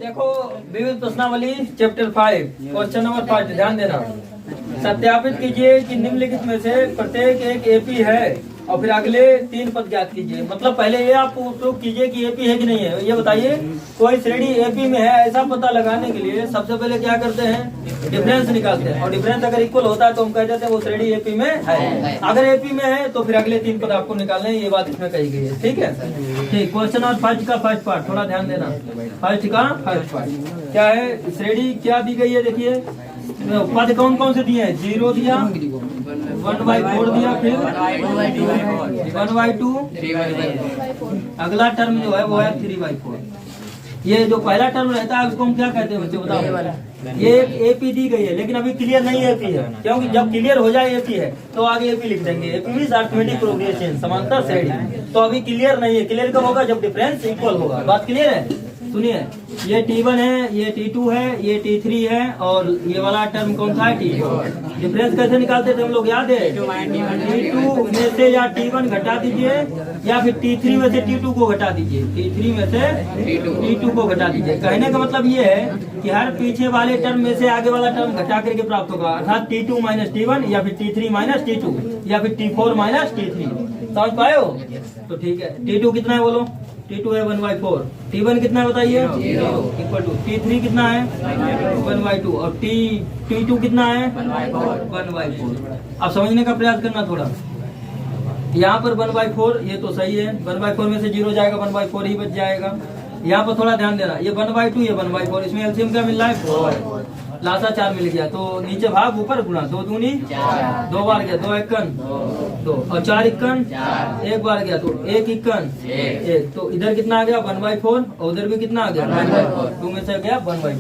देखो विविध प्रश्नावली चैप्टर 5 क्वेश्चन नंबर 5 ध्यान देना। सत्यापित कीजिए कि निम्नलिखित में से प्रत्येक एक एपी है और फिर अगले 3 पद ज्ञात कीजिए। मतलब पहले ये आप प्रूव कीजिए कि एपी है कि नहीं है। ये बताइए कोई श्रेणी एपी में है ऐसा पता लगाने के लिए सबसे पहले क्या करते हैं, डिफरेंस निकालते हैं। और डिफरेंस अगर इक्वल होता है तो हम कह देते हैं वो श्रेणी एपी में है। अगर एपी में है तो फिर अगले 3 पद आपको निकालने हैं। ये बात इसमें कही गई है। ठीक है, ठीक। क्वेश्चन और फर्स्ट का फर्स्ट पार्ट थोड़ा ध्यान देना। फर्स्ट का फर्स्ट पार्ट क्या है, श्रेणी क्या दी गई है। देखिए पद कौन कौन से दिए हैं, 0 दिया, 1/4 दिया, फिर 1/2, अगला टर्म जो है वो है 3/4। ये जो पहला टर्म रहता है उसको हम क्या कहते हैं बच्चों बताओ। ये एक एपी दी गई है लेकिन अभी क्लियर नहीं एपी है, क्योंकि जब क्लियर हो जाए एपी है तो आगे एपी लिख देंगे। एपी मींस अरिथमेटिक प्रोग्रेशन, समांतर श्रेणी। तो अभी क्लियर नहीं है। क्लियर कब होगा, जब डिफरेंस इक्वल होगा। बात क्लियर है। सुनिए, ये T1 है, ये T2 है, ये T3 है और ये वाला टर्म कौन सा है, T4। डिफरेंस कैसे निकालते थे हम लोग, याद है। T2 में से या T1 घटा दीजिए या फिर T3 में से T2 को घटा दीजिए। T3 में से T2 को घटा दीजिए। कहने का मतलब ये है कि हर पीछे वाले टर्म में से आगे वाला टर्म घटा करके प्राप्त होगा, अर्थात T2 माइनस T1 या फिर T3 माइनस T2 या फिर T4 माइनस T3। समझ पाए हो? तो ठीक है। T2 कितना है बोलो, T2 है 1/4। T1 कितना है बताइए, इक्वल टू T3 कितना है 1/2 और T2 कितना है 1/4। अब समझने का प्रयास करना थोड़ा। यहाँ पर 1/4 ये तो सही है, 1/4 में से 0 जाएगा, 1/4 ही बच जाएगा। यहाँ पर थोड़ा ध्यान देना, ये 1/2 ये 1/4, इसमें एलसीएम क्या मिल रहा है 4, लासा 4 मिल गया। तो नीचे भाग ऊपर गुणा, 2 दूनी 2 बार गया, 2 एकन 2 और 4 इक्कन 1 बार गया, तो 1 इक्कन 1। तो इधर कितना आ गया 1/4 और उधर भी कितना आ गया 1/4, 2 में से गया 1/4।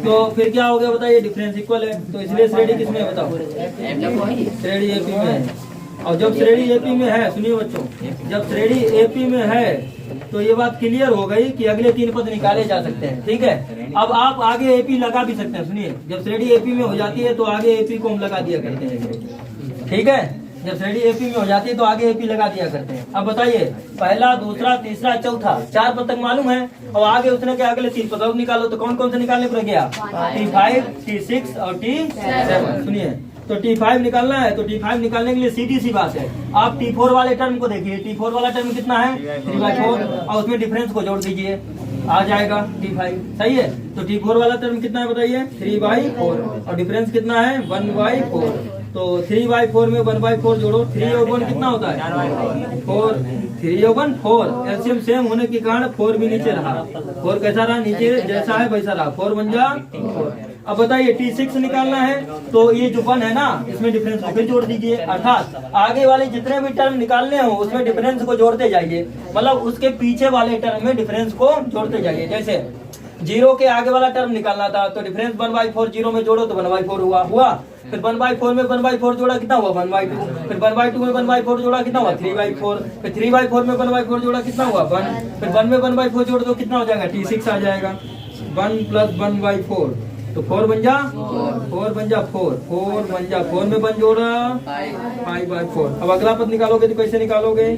तो फिर क्या हो गया बताइए, डिफरेंस इक्वल है। तो इसलिए श्रेणी किसमें है बताओ, श्रेणी एपी में है। और जब श्रेणी एपी में है, सुनिए बच्चों, जब श्रेणी एपी में है तो ये बात क्लियर हो गई कि अगले 3 पद निकाले जा सकते हैं। ठीक है, अब आप आगे एपी लगा भी सकते हैं। सुनिए, जब श्रेणी एपी में हो जाती है तो आगे एपी को हम लगा दिया करते हैं। ठीक है, जब श्रेणी एपी में हो जाती है तो आगे एपी लगा दिया करते हैं। अब बताइए, पहला, दूसरा, तीसरा, चौथा, 4 पद तक मालूम है और आगे उसने क्या अगले 3 पद निकालो। तो कौन कौन से निकालने पर गया, T5, T6 और T7। सुनिए, तो T5 निकालना है तो T5 निकालने के लिए सीधी सी बात है, आप T4 वाले टर्म को देखिए। T4 वाला टर्म कितना है 3/4 और उसमें डिफरेंस को जोड़ दीजिए, आ जाएगा T5। सही है। तो T4 वाला टर्म कितना है बताइए 3/4 और डिफरेंस कितना है 1/4। तो 3/4 में 1/4 जोड़ो, 3 और 1 कितना होता है 4, 3 और 1 4। एलसीएम सेम होने के कारण 4 भी नीचे रहा। 4 कैसा रहा, नीचे जैसा है वैसा रहा, 4 बन जा 4। अब बताइए T6 निकालना है तो ये जो 1 है ना, इसमें डिफरेंस को फिर जोड़ दीजिए, अर्थात आगे वाले जितने भी टर्म निकालने हो उसमें डिफरेंस को जोड़ते जाइए। मतलब उसके पीछे वाले टर्म में डिफरेंस को जोड़ते जाइए। जैसे 0 के आगे वाला टर्म निकालना था तो डिफरेंस 1/4, 0 में जोड़ो तो 1/4 हुआ। फिर 1/4 में 1/4 जोड़ा कितना हुआ 1/2। फिर 1/2 में 1/4 जोड़ा कितना हुआ 3/4। फिर 3/4 में 1/4 जोड़ा कितना हुआ 1। फिर 1 में 1/4 जोड़ दो कितना हो जाएगा T6 आ जाएगा। 1 + 1/4 तो 4 बन जा 4 बन जा 4 बन जा 4 में 1 जोड़ा 5/4। अब अगला पद निकालोगे तो कैसे निकालोगे,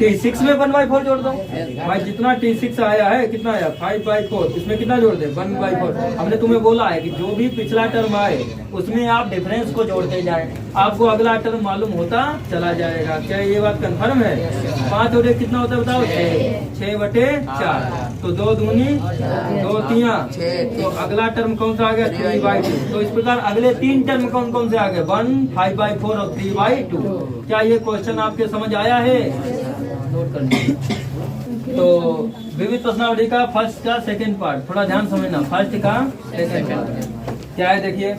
T6 में 1/4 जोड़ दो भाई। जितना T6 आया है कितना आया 5/4, इसमें कितना जोड़ दे 1/4। हमने तुम्हें बोला है कि जो भी पिछला टर्म आए उसमें आप डिफरेंस को जोड़ते जाएं, आपको अगला टर्म मालूम होता चला जाएगा। क्या ये बात कंफर्म है? 5 और 1 कितना होता है बताओ 6/4। तो 2 दूनी 2 तिया 6। तो अगला टर्म कौन सा आ गया 3/2। तो इस प्रकार अगले 3 टर्म कौन कौन से आ गए 1, 5/4 और 3/2। क्या ये क्वेश्चन आपके समझ आया है? नोट करना। तो विविध प्रश्नावली का फर्स्ट का सेकंड पार्ट थोड़ा ध्यान समझना। फर्स्ट का सेकंड पार्ट क्या है देखिए,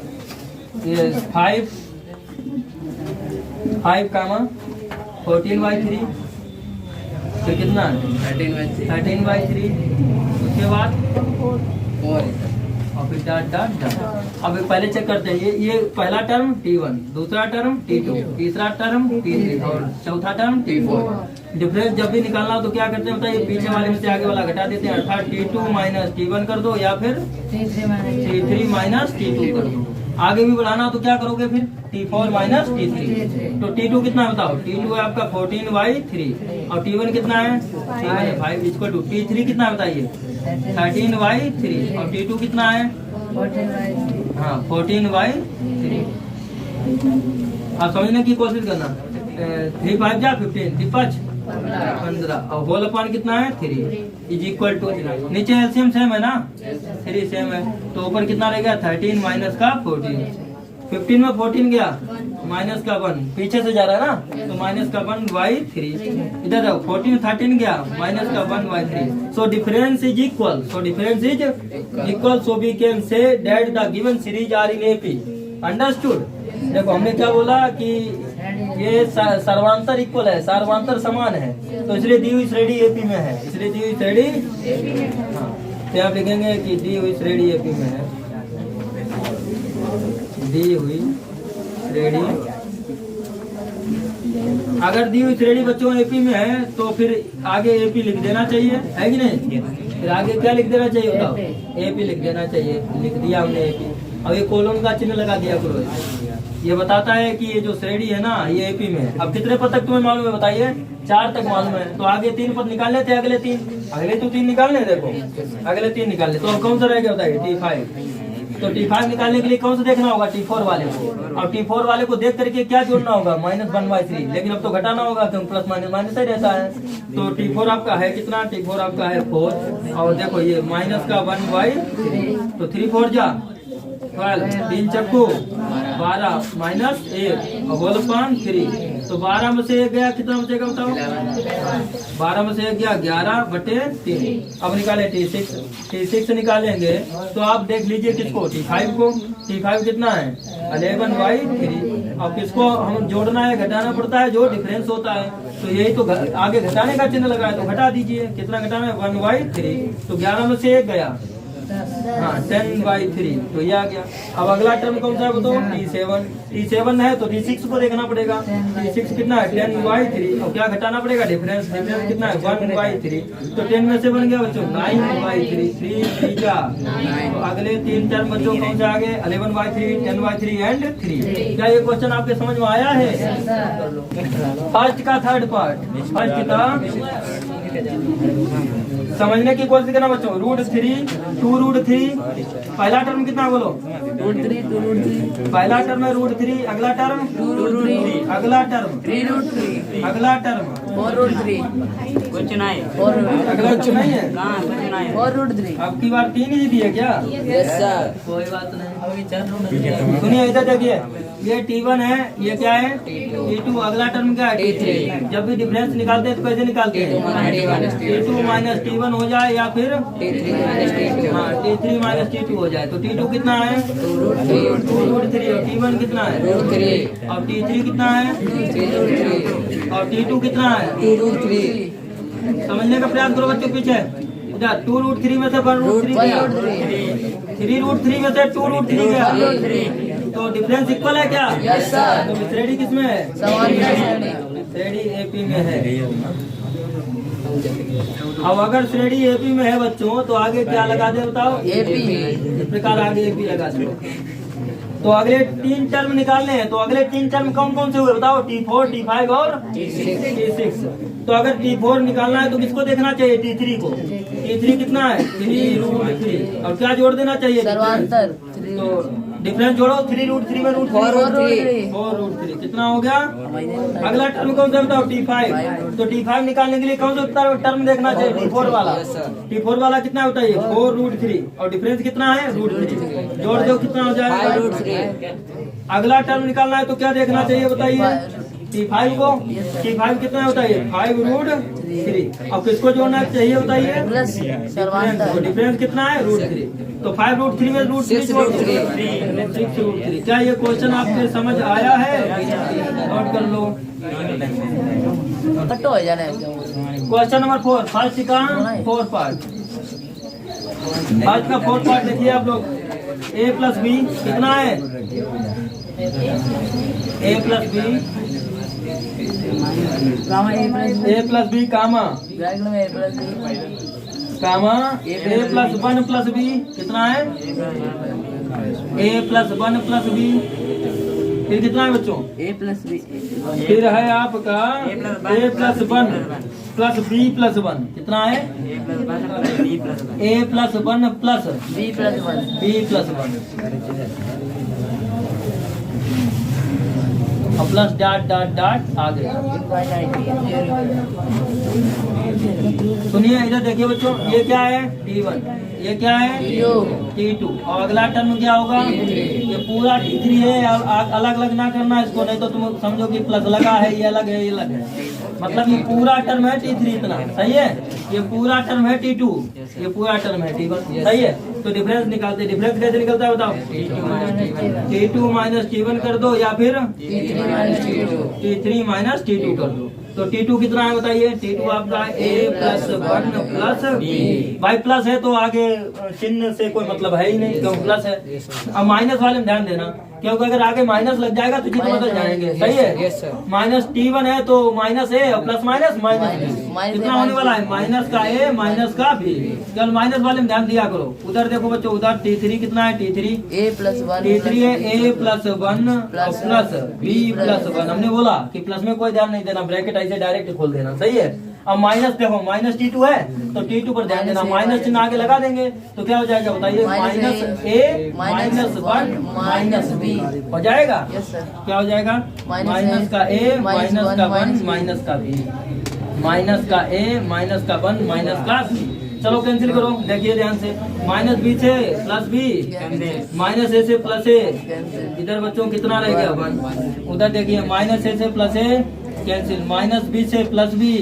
ये 5 14/3 फिर कितना 13/3 उसके बाद 4 और फिर डॉट। अब पहले चेक करते हैं, ये पहला टर्म T1, दूसरा टर्म T2, तीसरा टर्म T3 और चौथा टर्म T4। डिफरेंस जब भी निकालना हो तो क्या करते हैं बताइए, पीछे वाले में से आगे वाला घटा देते हैं, अर्थात T2 माइनस T1 कर दो या फिर T3 माइनस T2 कर दो। आगे भी बढ़ाना हो तो क्या करोगे फिर T4 माइनस T3। तो T2 कितना है बताओ, T2 है आपका 14/3 और T1 कितना है 5 इक्वल टू T3 कितना है बताइए 13/3 और T2 कितना है? 14/3। हाँ 14/3। आप समझने की कोशिश करना। 3 5 जा 15, 3 5 15 और होल अपॉन कितना है? 3 इज इक्वल टू, नीचे एलसीएम सेम है ना? 3 सेम है तो ऊपर कितना रहेगा? 13 माइनस का 14। 15 में 14 गया माइनस का 1, पीछे से जा रहा है ना, तो माइनस का 1/3। इधर देखो 14 13 गया माइनस का 1/3। So difference is equal, so we can say that the given series are in AP. Understood? देखो हमने क्या बोला कि ये सर्वांतर इक्वल है, सर्वांतर समान है, तो इसलिए दी हुई श्रेणी एपी में है, इसलिए दी हुई श्रेणी। हाँ तो आप लिखेंगे कि दी हुई श्रेणी एपी में है, दी हुई श्रेणी। अगर दी हुई श्रेणी बच्चों एपी में है तो फिर आगे एपी लिख देना चाहिए, है कि नहीं? फिर आगे क्या लिख देना चाहिए बताओ? एपी लिख देना चाहिए। लिख दिया हमने एपी। अब ये कोलोन का चिन्ह लगा दिया करो। ये बताता है कि ये जो श्रेणी है ना ये एपी में है। अब कितने पद तक तुम्हें मालूम है बताइए? 4 तक मालूम है, तो आगे 3 पद निकालने थे, अगले 3 निकालने, देखो अगले 3 निकालने, तो कौन सा रहेगा बताइए? T5। तो T5 निकालने के लिए कौन सा देखना होगा? T4 वाले को। अब T4 वाले को देख करके क्या जोड़ना होगा? -1/3। लेकिन अब तो घटाना होगा क्योंकि प्लस माइनस माइनस ही रहता है। तो T4 आपका है कितना? T4 आपका है 4 और देखो ये माइनस का 1/3, तो 3 4 जा 12, 3 चक्कू 12 माइनस 1 और होल अपॉन 3। तो 12 में से 1 गया, कितना बचेगा बताओ? 12 में से 1 गया 11/3। अब निकाले T6 निकालेंगे तो आप देख लीजिए किसको? T5 को। T5 कितना है? 11/3। और किसको हम जोड़ना है? घटाना पड़ता है जो डिफरेंस होता है, तो यही तो आगे घटाने का चिन्ह लगा है तो घटा दीजिए। कितना घटाना है? 1/3। तो 11 में से 1 गया, हाँ 10/3, तो ये आ गया। अब अगला टर्म कौन सा है बताओ? T7 है तो T6 को देखना पड़ेगा। T6 कितना है? 10/3 और क्या घटाना पड़ेगा? डिफरेंस कितना है? 1/3। तो 10 में से बन गया बच्चों 9/3, 3 का। तो अगले 3 टर्म बच्चों कौन सा आगे? 11/3, 10/3 एंड 3। क्या ये क्वेश्चन आपके समझ में आया है? फर्स्ट का थर्ड पार्ट, फर्स्ट का समझने की कोशिश करना बच्चों। √3, 2√3। पहला टर्म कितना बोलो? √3, 2√3। पहला टर्म है √3, अगला टर्म 2√3, अगला टर्म 3√3, अगला टर्म 4√3। कुछ नहीं, अगला कुछ नहीं है। कहाँ कुछ नहीं। 4√3। अब की बार 3 ही दिए क्या? Yes sir. कोई बात नहीं। सुनिए इधर देखिए, ये T1 है, ये क्या है? T2। अगला टर्म क्या है? T3। जब भी डिफरेंस निकालते हैं तो कैसे निकालते हैं? T2 माइनस T1 हो जाए या फिर हाँ T3 माइनस T2 हो जाए। तो T2 कितना है? 2√3 और T1 कितना है? √3 और T3 कितना है? 3√3 और T2 कितना है? 2√3। समझने का प्रयास करो बच्चों। पीछे इधर 2√3 में से 1√3 गया, 3√3 में से 2√3 गया, तो डिफरेंस इक्वल है क्या? Yes sir. तो श्रेणी किसमें है? समांतर श्रेणी। श्रेणी एपी में है। अब अगर श्रेणी एपी में है बच्चों तो आगे क्या लगा दे बताओ? एपी। इस प्रकार आगे एपी लगा दो। तो अगले 3 टर्म निकालने हैं, तो अगले 3 टर्म कौन कौन से हुए बताओ? T4, T5 और T6। तो अगर T4 निकालना है तो किसको देखना चाहिए? T3 को। T3 कितना है? 3√3 और क्या जोड़ देना चाहिए? सर्वांतर। तो डिफरेंस जोड़ो, 3√3 में √3 4√3 कितना हो गया? अगला टर्म कौन सा बताओ? T5। तो T5 निकालने के लिए कौन सा टर्म देखना चाहिए? T4 वाला। T4 वाला कितना होता है? 4√3 और डिफरेंस कितना है? √3। जोड़ दो कितना हो जाएगा? 5√3। अगला टर्म निकालना है तो क्या देखना चाहिए बताइए? T5 को। T5 कितना होता है? 5√3। अब किसको जोड़ना चाहिए बताइए? प्लस सर्वांतर। तो डिफरेंस कितना है? √3। तो 5√3 में √3 जोड़ दो, 6√3। क्या ये क्वेश्चन आपके समझ आया है? नोट कर लो। कट्टो हो जाना है। क्वेश्चन नंबर 4, फर्स्ट का 4 पार्ट। फर्स्ट का 4 पार्ट देखिए आप लोग। A प्लस बी कितना है? A plus B, comma A A plus B comma bracket में A+B comma A plus 1 plus B कितना है? A प्लस 1 प्लस बी फिर कितना है बच्चों? ए प्लस बी फिर है आपका A plus one plus B plus one. कितना है? A plus one plus B plus one. A plus one plus B plus one B plus one और प्लस डॉट डॉट डॉट आ गया। सुनिए इधर देखिए बच्चों, ये क्या है? T1, ये क्या है? T2 और अगला टर्म क्या होगा? ये पूरा T3 है। अलग अलग ना करना इसको, नहीं तो तुम समझो कि प्लस लगा है, ये अलग है, ये अलग है। मतलब ये पूरा टर्म है T3 इतना, सही है। ये पूरा टर्म है T2, ये पूरा टर्म है T1, सही है। तो डिफरेंस निकालते, डिफरेंस कैसे निकलता है बताओ? T2 माइनस T1 कर दो या फिर T3 माइनस T2 कर दो। तो T2 कितना है बताइए? T2 आपका A प्लस वन प्लस भाई प्लस है तो आगे चिन्ह से कोई मतलब है ही नहीं, क्यों प्लस है। अब माइनस वाले में ध्यान देना, क्योंकि अगर आगे माइनस लग जाएगा तो चिन्ह बदल जाएंगे, सही है। माइनस T1 है तो माइनस ए और प्लस माइनस माइनस कितना होने वाला है? माइनस का ए माइनस का बी। केवल माइनस वाले में ध्यान दिया करो। उधर देखो बच्चों, उधर T3 कितना है? T3 ए प्लस वन T3 है A plus one plus B plus one. हमने बोला कि प्लस में कोई ध्यान नहीं देना, ब्रैकेट ऐसे डायरेक्ट खोल देना, सही है। अब माइनस देखो, माइनस T2 है तो T2 पर ध्यान देना, माइनस चिन्ह आगे लगा देंगे तो क्या हो जाएगा बताइए? माइनस ए माइनस वन माइनस बी हो जाएगा। Yes sir. क्या हो जाएगा? माइनस का ए माइनस का वन माइनस का बी, माइनस का ए माइनस का वन माइनस का बी। चलो कैंसिल करो, देखिए ध्यान से। माइनस बी से प्लस बी, माइनस ए से प्लस ए। इधर बच्चों कितना रह गया? वन। उधर देखिए माइनस ए से plus A cancel, minus B से plus B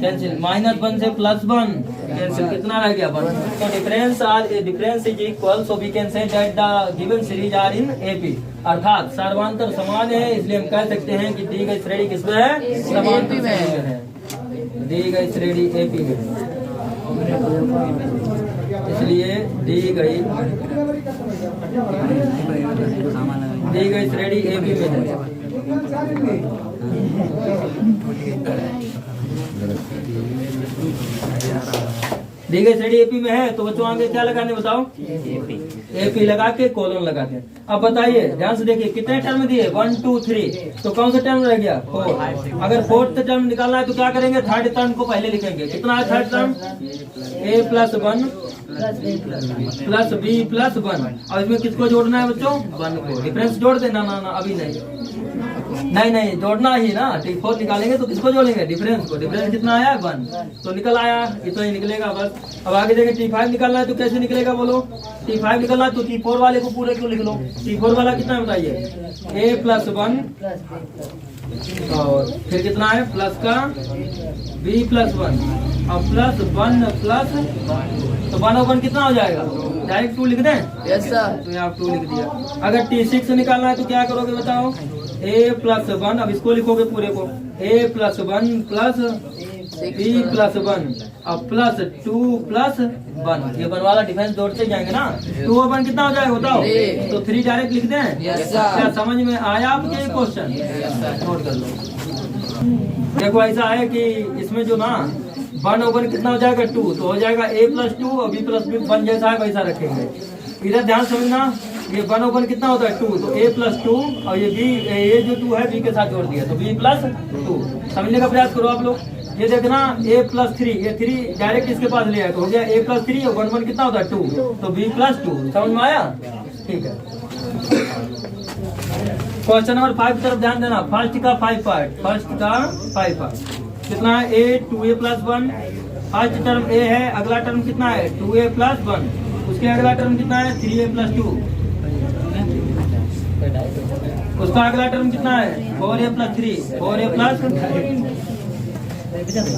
cancel, minus one से प्लस वन कैंसिल, कितना रह गया? वन। तो difference is equal, so we can say that the given series are in AP, अर्थात सर्वांतर समान है। इसलिए हम कह सकते हैं कि दी गई श्रेणी किसमें है? समांतर में है। दी गई श्रेणी एपी में, इसलिए दी गई श्रेणी एपी में है। दी गई श्रेणी एपी में है तो बच्चों आगे क्या लगाने बताओ? एपी लगा के कोलन लगा के। अब बताइए ध्यान से देखिए कितने टर्म दिए? 1 2 3, तो कौन सा टर्म रह गया? 4। अगर फोर्थ टर्म निकालना है तो क्या करेंगे? थर्ड टर्म को पहले लिखेंगे। कितना है third term? A plus one plus B plus one. और इसमें किसको जोड़ना है बच्चों? 1 को। डिफरेंस जोड़ देना। ना ना अभी नहीं जोड़ना ही ना। T4 निकालेंगे तो किसको जोड़ेंगे? डिफरेंस को। डिफरेंस कितना आया? 1, तो निकल आया, इतना ही निकलेगा बस। अब आगे देखें T5 निकालना है तो कैसे निकलेगा बोलो? T5 निकलना है तो T4 वाले को पूरे क्यों लिख लो? T4 वाला कितना है बताइए? A प्लस वन और फिर कितना है? प्लस का B प्लस वन और प्लस वन प्लस, तो 1 और 1 कितना हो जाएगा? डायरेक्ट 2 लिख दें? Yes sir. तो यहाँ 2 लिख दिया। अगर T6 निकालना है तो क्या करोगे बताओ? A प्लस वन, अब इसको लिखोगे पूरे को, A plus one plus B plus one और प्लस 2 प्लस 1। ये 1 वाला डिफरेंस जोड़ते जाएंगे ना। 2 और 1 कितना हो जाएगा बताओ? तो 3 डायरेक्ट लिख दें? क्या समझ में आया आपके क्वेश्चन? नोट कर लो। देखो ऐसा है कि इसमें जो ना 1 और 1 कितना हो जाएगा? 2, तो हो जाएगा A प्लस 2 और B प्लस 1 जैसा है वैसा रखेंगे। इधर ध्यान समझना, ये 1 और 1 कितना होता है? 2, तो A प्लस 2 और ये B, ये जो 2 है B के साथ जोड़ दिया तो B प्लस 2। समझने का प्रयास करो आप लोग। ये देखना A प्लस 3, ये 3 डायरेक्ट इसके पास ले आया तो हो गया A प्लस 3 और 1 1 कितना होता है? 2, तो B प्लस 2। समझ में आया? ठीक है। क्वेश्चन नंबर 5 की तरफ ध्यान देना। फर्स्ट का 5 पार्ट कितना है? A 2A plus 1। First term A है, अगला टर्म कितना है? 2A plus 1। उसके अगला टर्म कितना है? 3A plus 2। उसका अगला टर्म कितना है? 4A प्लस 3, 4A प्लस,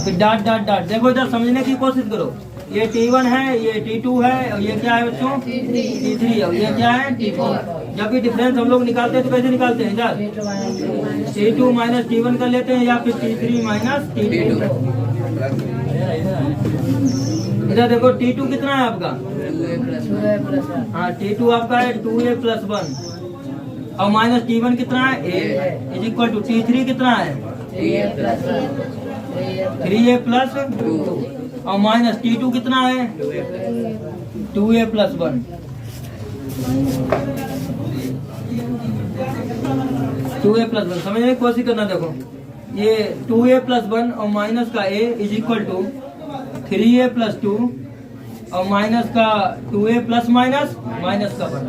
फिर डॉट डॉट डॉट। देखो इधर समझने की कोशिश करो। ये T1 है, ये T2 है और ये क्या है बच्चों? T3 और ये क्या है? T4। जब भी डिफरेंस हम लोग निकालते हैं तो कैसे निकालते हैं? इधर T2 माइनस T1 कर लेते हैं या फिर T3 माइनस T2। इधर देखो T2 कितना है आपका? हाँ T2 आपका है 2A प्लस 1 और माइनस T1 कितना है? A is equal to T3 कितना है? 3A प्लस 2 और माइनस T2 कितना है? 2A plus 1। 2a प्लस 1 समझने की कोशिश करना। देखो ये 2a प्लस 1 और माइनस का a is equal to 3a plus 2 और माइनस का 2a प्लस माइनस माइनस का 1।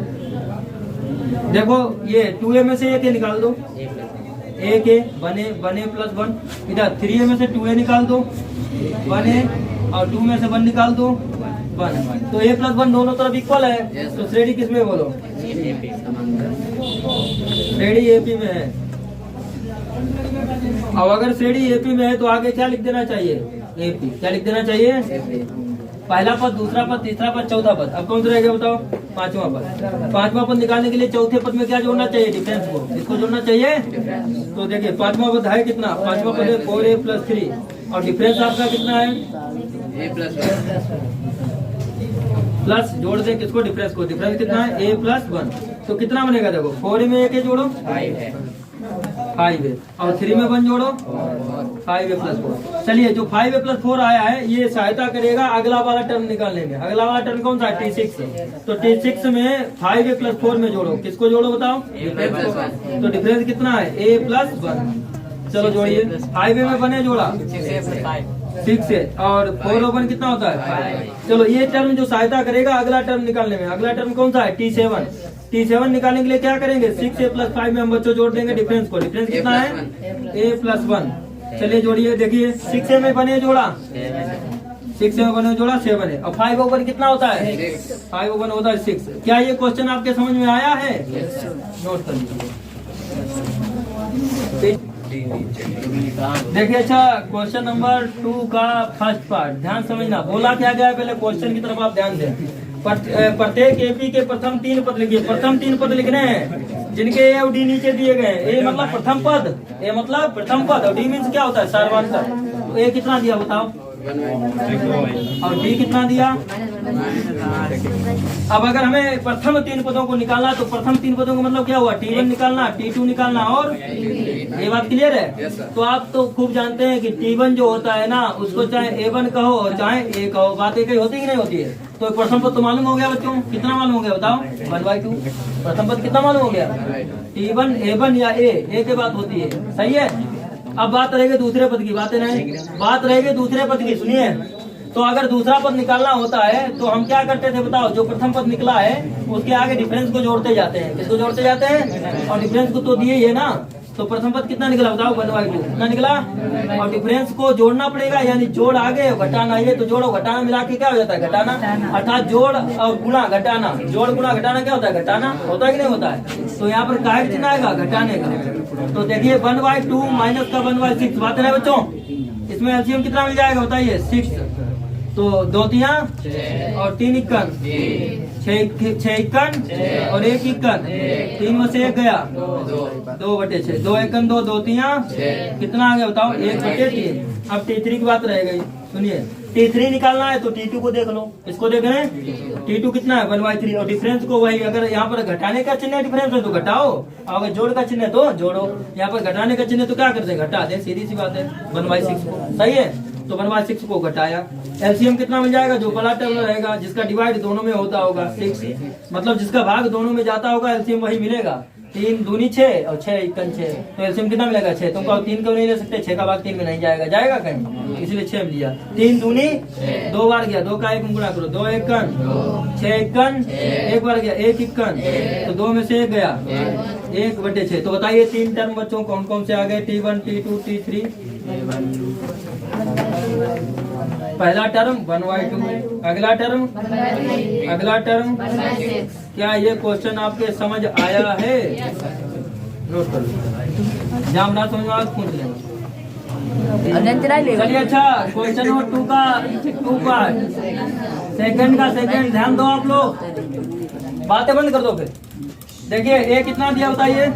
देखो ये 2a में से a निकाल दो, एक ए बने प्लस 1। इधर 3a में से 2a निकाल दो, 1a, और 2 में से 1 निकाल दो, 1। तो a प्लस 1 दोनों तरफ इक्वल है। तो श्रेणी किसमें बोलो? श्रेणी एपी में है। अब अगर श्रेणी एपी में है तो आगे क्या लिख देना चाहिए? एपी। क्या लिख देना चाहिए? पहला पद, दूसरा पद, तीसरा पद, चौथा पद। अब कौन सा रहेगा बताओ? पांचवा पद। पांचवा पद निकालने के लिए चौथे पद में क्या जोड़ना चाहिए? डिफरेंस को। इसको जोड़ना चाहिए। तो देखिए पांचवा पद है कितना? पांचवा पद है 4a प्लस 3 और डिफरेंस आपका कितना है? a प्लस प्लस जोड़ दे किसको? डिफरेंस को। डिफरेंस कितना है? a plus 1। तो कितना बनेगा? देखो 4a में एक जोड़ो 5 है, 5a और 3 में 1 जोड़ो 5a प्लस 4। चलिए जो 5a प्लस 4 आया है ये सहायता करेगा अगला वाला टर्म निकालने में। अगला वाला टर्म कौन सा है? T6। तो T6 में 5a प्लस 4 में जोड़ो, किसको जोड़ो बताओ? a plus 1। तो डिफरेंस कितना है? a plus 1। चलो जोड़िए। 5a में 1 जोड़ा 6a प्लस 5। 6 है और 4 और 1 कितना होता है? 5। चलो ये टर्म जो सहायता करेगा अगला टर्म निकालने में। अगला टर्म कौन सा है? T7। T7 निकालने के लिए क्या करेंगे? 6a प्लस 5 में हम बच्चों जोड़ देंगे डिफरेंस को। डिफरेंस कितना है? a plus 1। चलिए जोड़िए। देखिए 6a में 1 जोड़ा, 6a में 1 जोड़ा 7 है और 5 और 1 कितना होता है? 5 और 1 होता है 6। क्या ये क्वेश्चन आपके समझ में आया है? नोट कर लीजिए। देखिए अच्छा क्वेश्चन नंबर 2 का फर्स्ट पार्ट ध्यान समझना। बोला क्या गया है पहले क्वेश्चन की तरफ आप ध्यान दें। प्रत्येक एपी के प्रथम 3 पद लिखिए। प्रथम 3 पद लिखने हैं जिनके ए और डी नीचे दिए गए हैं। ए मतलब प्रथम पद, ए मतलब प्रथम पद और डी मीन्स क्या होता है? सर्वांतर। तो ए कितना दिया बताओ? और डी कितना दिया? अब अगर हमें प्रथम 3 पदों को निकालना तो प्रथम 3 पदों का मतलब क्या हुआ? T1 निकालना, T2 निकालना और ये बात क्लियर है? तो आप तो खूब जानते हैं कि T1 जो होता है ना उसको चाहे A1 कहो और चाहे A कहो, बात एक ही होती है कि नहीं होती है? तो प्रथम पद तो मालूम हो गया बच्चों। कितना मालूम हो गया बताओ? 1/2। प्रथम पद कितना मालूम हो गया? T1 A1 या A की बात होती है। सही है। अब बात रहेगी दूसरे पद की। बातें नहीं, बात रहेगी दूसरे पद की। सुनिए तो अगर दूसरा पद निकालना होता है तो हम क्या करते थे बताओ? जो प्रथम पद निकला है उसके आगे डिफरेंस को जोड़ते जाते हैं। किसको जोड़ते जाते हैं? और डिफरेंस को तो दिए ही है ना। तो प्रथम पद कितना निकला बताओ? 1/2 कितना निकला? और डिफरेंस को जोड़ना पड़ेगा, यानी जोड़ आगे घटाना ये तो जोड़ो घटाना मिला के क्या हो जाता है? घटाना। अर्थात जोड़ और गुणा घटाना, जोड़ गुणा घटाना क्या होता है? घटाना। होता है कि नहीं होता है? तो यहाँ पर काय चिन्ह आएगा? घटाने का। तो देखिए 1/2 माइनस का 1/6 बात है बच्चों। इसमें एलसीएम कितना मिल जाएगा बताइए? 6। तो 2 तिया और 3 इक्कन, 6 इक्कन और 1 इक्कन, 3 में से 1 गया 2/6। 2 इक्कन 2, 2 तिया कितना आ गया बताओ? 1/3। अब T3 की बात रह गई। सुनिए T3 निकालना है तो T2 को देख लो। इसको देख रहे हैं? T2 कितना है? 1/3 और डिफरेंस को वही, अगर यहाँ पर घटाने का चिन्ह है डिफरेंस में तो घटाओ, और अगर जोड़ का चिन्ह है तो जोड़ो। यहाँ पर घटाने का चिन्ह है तो क्या करते हैं? घटा दे, सीधी सी बात है। 1/6 को। सही है। तो 1/6 को घटाया। एलसीएम कितना मिल जाएगा? जो बड़ा टर्म रहेगा जिसका डिवाइड दोनों में होता होगा 6, मतलब जिसका भाग दोनों में जाता होगा एलसीएम वही मिलेगा। 3 दूनी 6 और 6 इक्कन 6। तो एलसीएम कितना मिलेगा? 6। तुमको 3 क्यों नहीं ले सकते? 6 का भाग 3 में नहीं जाएगा, जाएगा कहीं, इसलिए 6 में लिया। 3 दूनी 2 बार गया, 2 का 1 गुणा करो, 2 इक्कन 6 इक्कन 1 बार गया 1 इक्कन, तो 2 में से 1 गया 1/6। तो बताइए 3 टर्म बच्चों कौन कौन से आ गए? T1 T2 T3। पहला टर्म 1/2, अगला टर्म क्या ये क्वेश्चन आपके समझ आया है? नोट कर लो। जहाँ ना समझ में पूछ लेंगे। चलिए अच्छा क्वेश्चन नंबर 2 का 2 पार्ट सेकंड का सेकंड ध्यान दो आप लोग, बातें बंद कर दो फिर। देखिए A कितना दिया बताइए?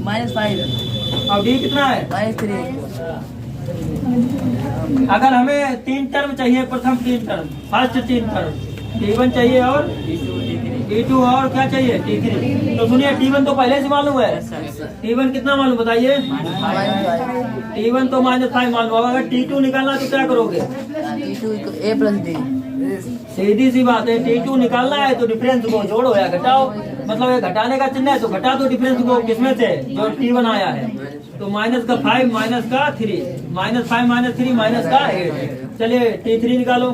-5 और D कितना है? -3। अगर हमें 3 टर्म चाहिए, प्रथम 3 टर्म, फर्स्ट 3 टर्म, T1 चाहिए और T2 और क्या चाहिए? T3। तो सुनिए T1 तो पहले से मालूम है। T1 कितना मालूम बताइए? T1 तो -5 मालूम होगा। अगर T2 निकालना तो क्या करोगे? T2 A + D। सीधी सी बात है। T2 निकालना है तो डिफरेंस को जोड़ो या घटाओ। मतलब ये घटाने का चिन्ह है, तो घटा दो डिफरेंस को किसमें से, जो T1 आया है। तो माइनस का 5 माइनस का 3, -5 -3 माइनस का 8। चलिए T3 निकालो।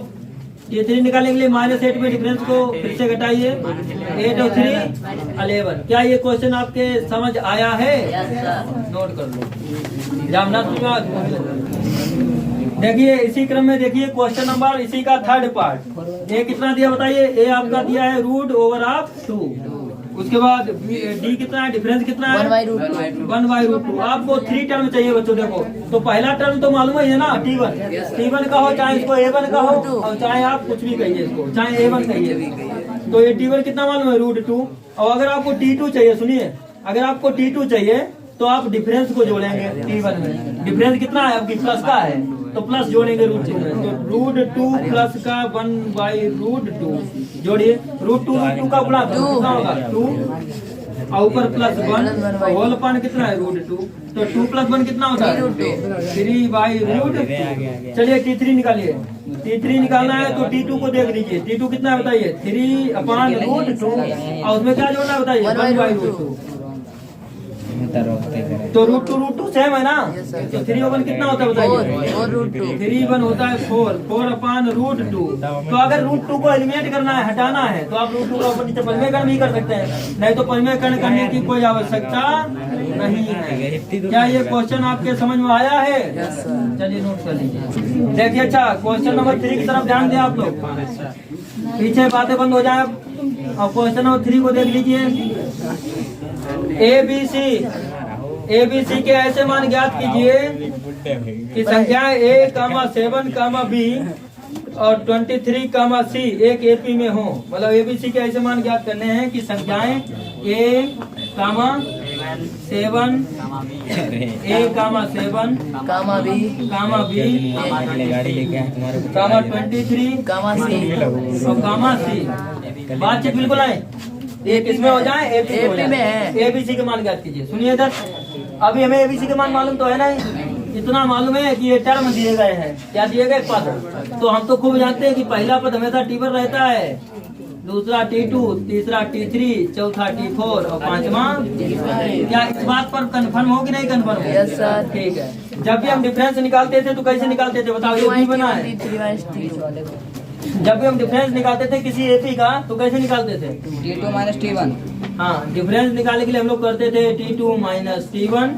T3 निकालने के लिए -8 में डिफरेंस को फिर से घटाइए, 8 और 3 11। क्या ये क्वेश्चन आपके समझ आया है? नोट कर लो, जामना देखिए इसी क्रम में देखिए क्वेश्चन नंबर इसी का थर्ड पार्ट। ए कितना दिया बताइए? ए आपका दिया है √2। उसके बाद डी कितना है, डिफरेंस कितना है? 1/√2। आपको 3 टर्म चाहिए बच्चों। देखो तो पहला टर्म तो मालूम है ना, T1 का हो, चाहे इसको A1 का हो और चाहे आप कुछ भी कहिए इसको, चाहे A1 कहिए। तो ये T1 कितना मालूम है, √2। और अगर आपको T2 चाहिए, सुनिए, अगर आपको T2 चाहिए तो आप डिफरेंस को जोड़ेंगे। T1 में डिफरेंस कितना है आपकी, प्लस का है, तो प्लस जोड़ेंगे √2 में। तो √2 प्लस का 1/√2 जोड़िए। √2 का गुणा कितना होगा, 2 और ऊपर +1 होल पान कितना है, √2। तो 2 + 1 कितना होता है, 3/√2। चलिए T3 निकालिए। T3 निकालना है तो T2 को देख लीजिए। T2 कितना है बताइए, 3/√2 और उसमें क्या जोड़ना है बताइए, 1/√2। तो √2 सेम है ना, तो 3/1 कितना होता है बताइए, 3/1 होता है 4/√2। तो अगर √2 को एलिमिनेट करना है, हटाना है, तो आप √2 का ऊपर नीचे पंचमेकरण भी कर सकते हैं, नहीं तो पंचमेकरण करने की कोई आवश्यकता नहीं है। क्या ये क्वेश्चन आपके समझ में आया है? चलिए नोट कर लीजिए। देखिए अच्छा, क्वेश्चन नंबर 3 की तरफ ध्यान दें आप लोग, पीछे बातें बंद हो जाए और क्वेश्चन नंबर 3 को देख लीजिए। ABC के ऐसे मान ज्ञात कीजिए कि संख्याएं A, 7, B और 23, C एक AP में हो। मतलब ABC के ऐसे मान ज्ञात करने हैं कि संख्याएं A, 7, A, 7, B, 23 और C। बातचीत बिल्कुल आए, ये किसमें हो जाए, एपी में है। ABC के मान ज्ञात कीजिए। सुनिए इधर, अभी हमें ABC के मान मालूम तो है ना, इतना मालूम है कि ये टर्म दिए गए हैं। क्या दिए गए, पद। तो हम तो खूब जानते हैं कि पहला पद हमेशा T1 रहता है, दूसरा T2, तीसरा T3, चौथा T4 और पांचवा। क्या इस बात पर कंफर्म हो कि नहीं कंफर्म हो? Yes sir. ठीक है। जब भी हम डिफरेंस निकालते थे तो कैसे निकालते थे बताओ, ये भी बना है। जब भी हम डिफरेंस निकालते थे किसी AP का तो कैसे निकालते थे, T2 - T1। हाँ, डिफरेंस निकालने के लिए हम लोग करते थे T2 - T1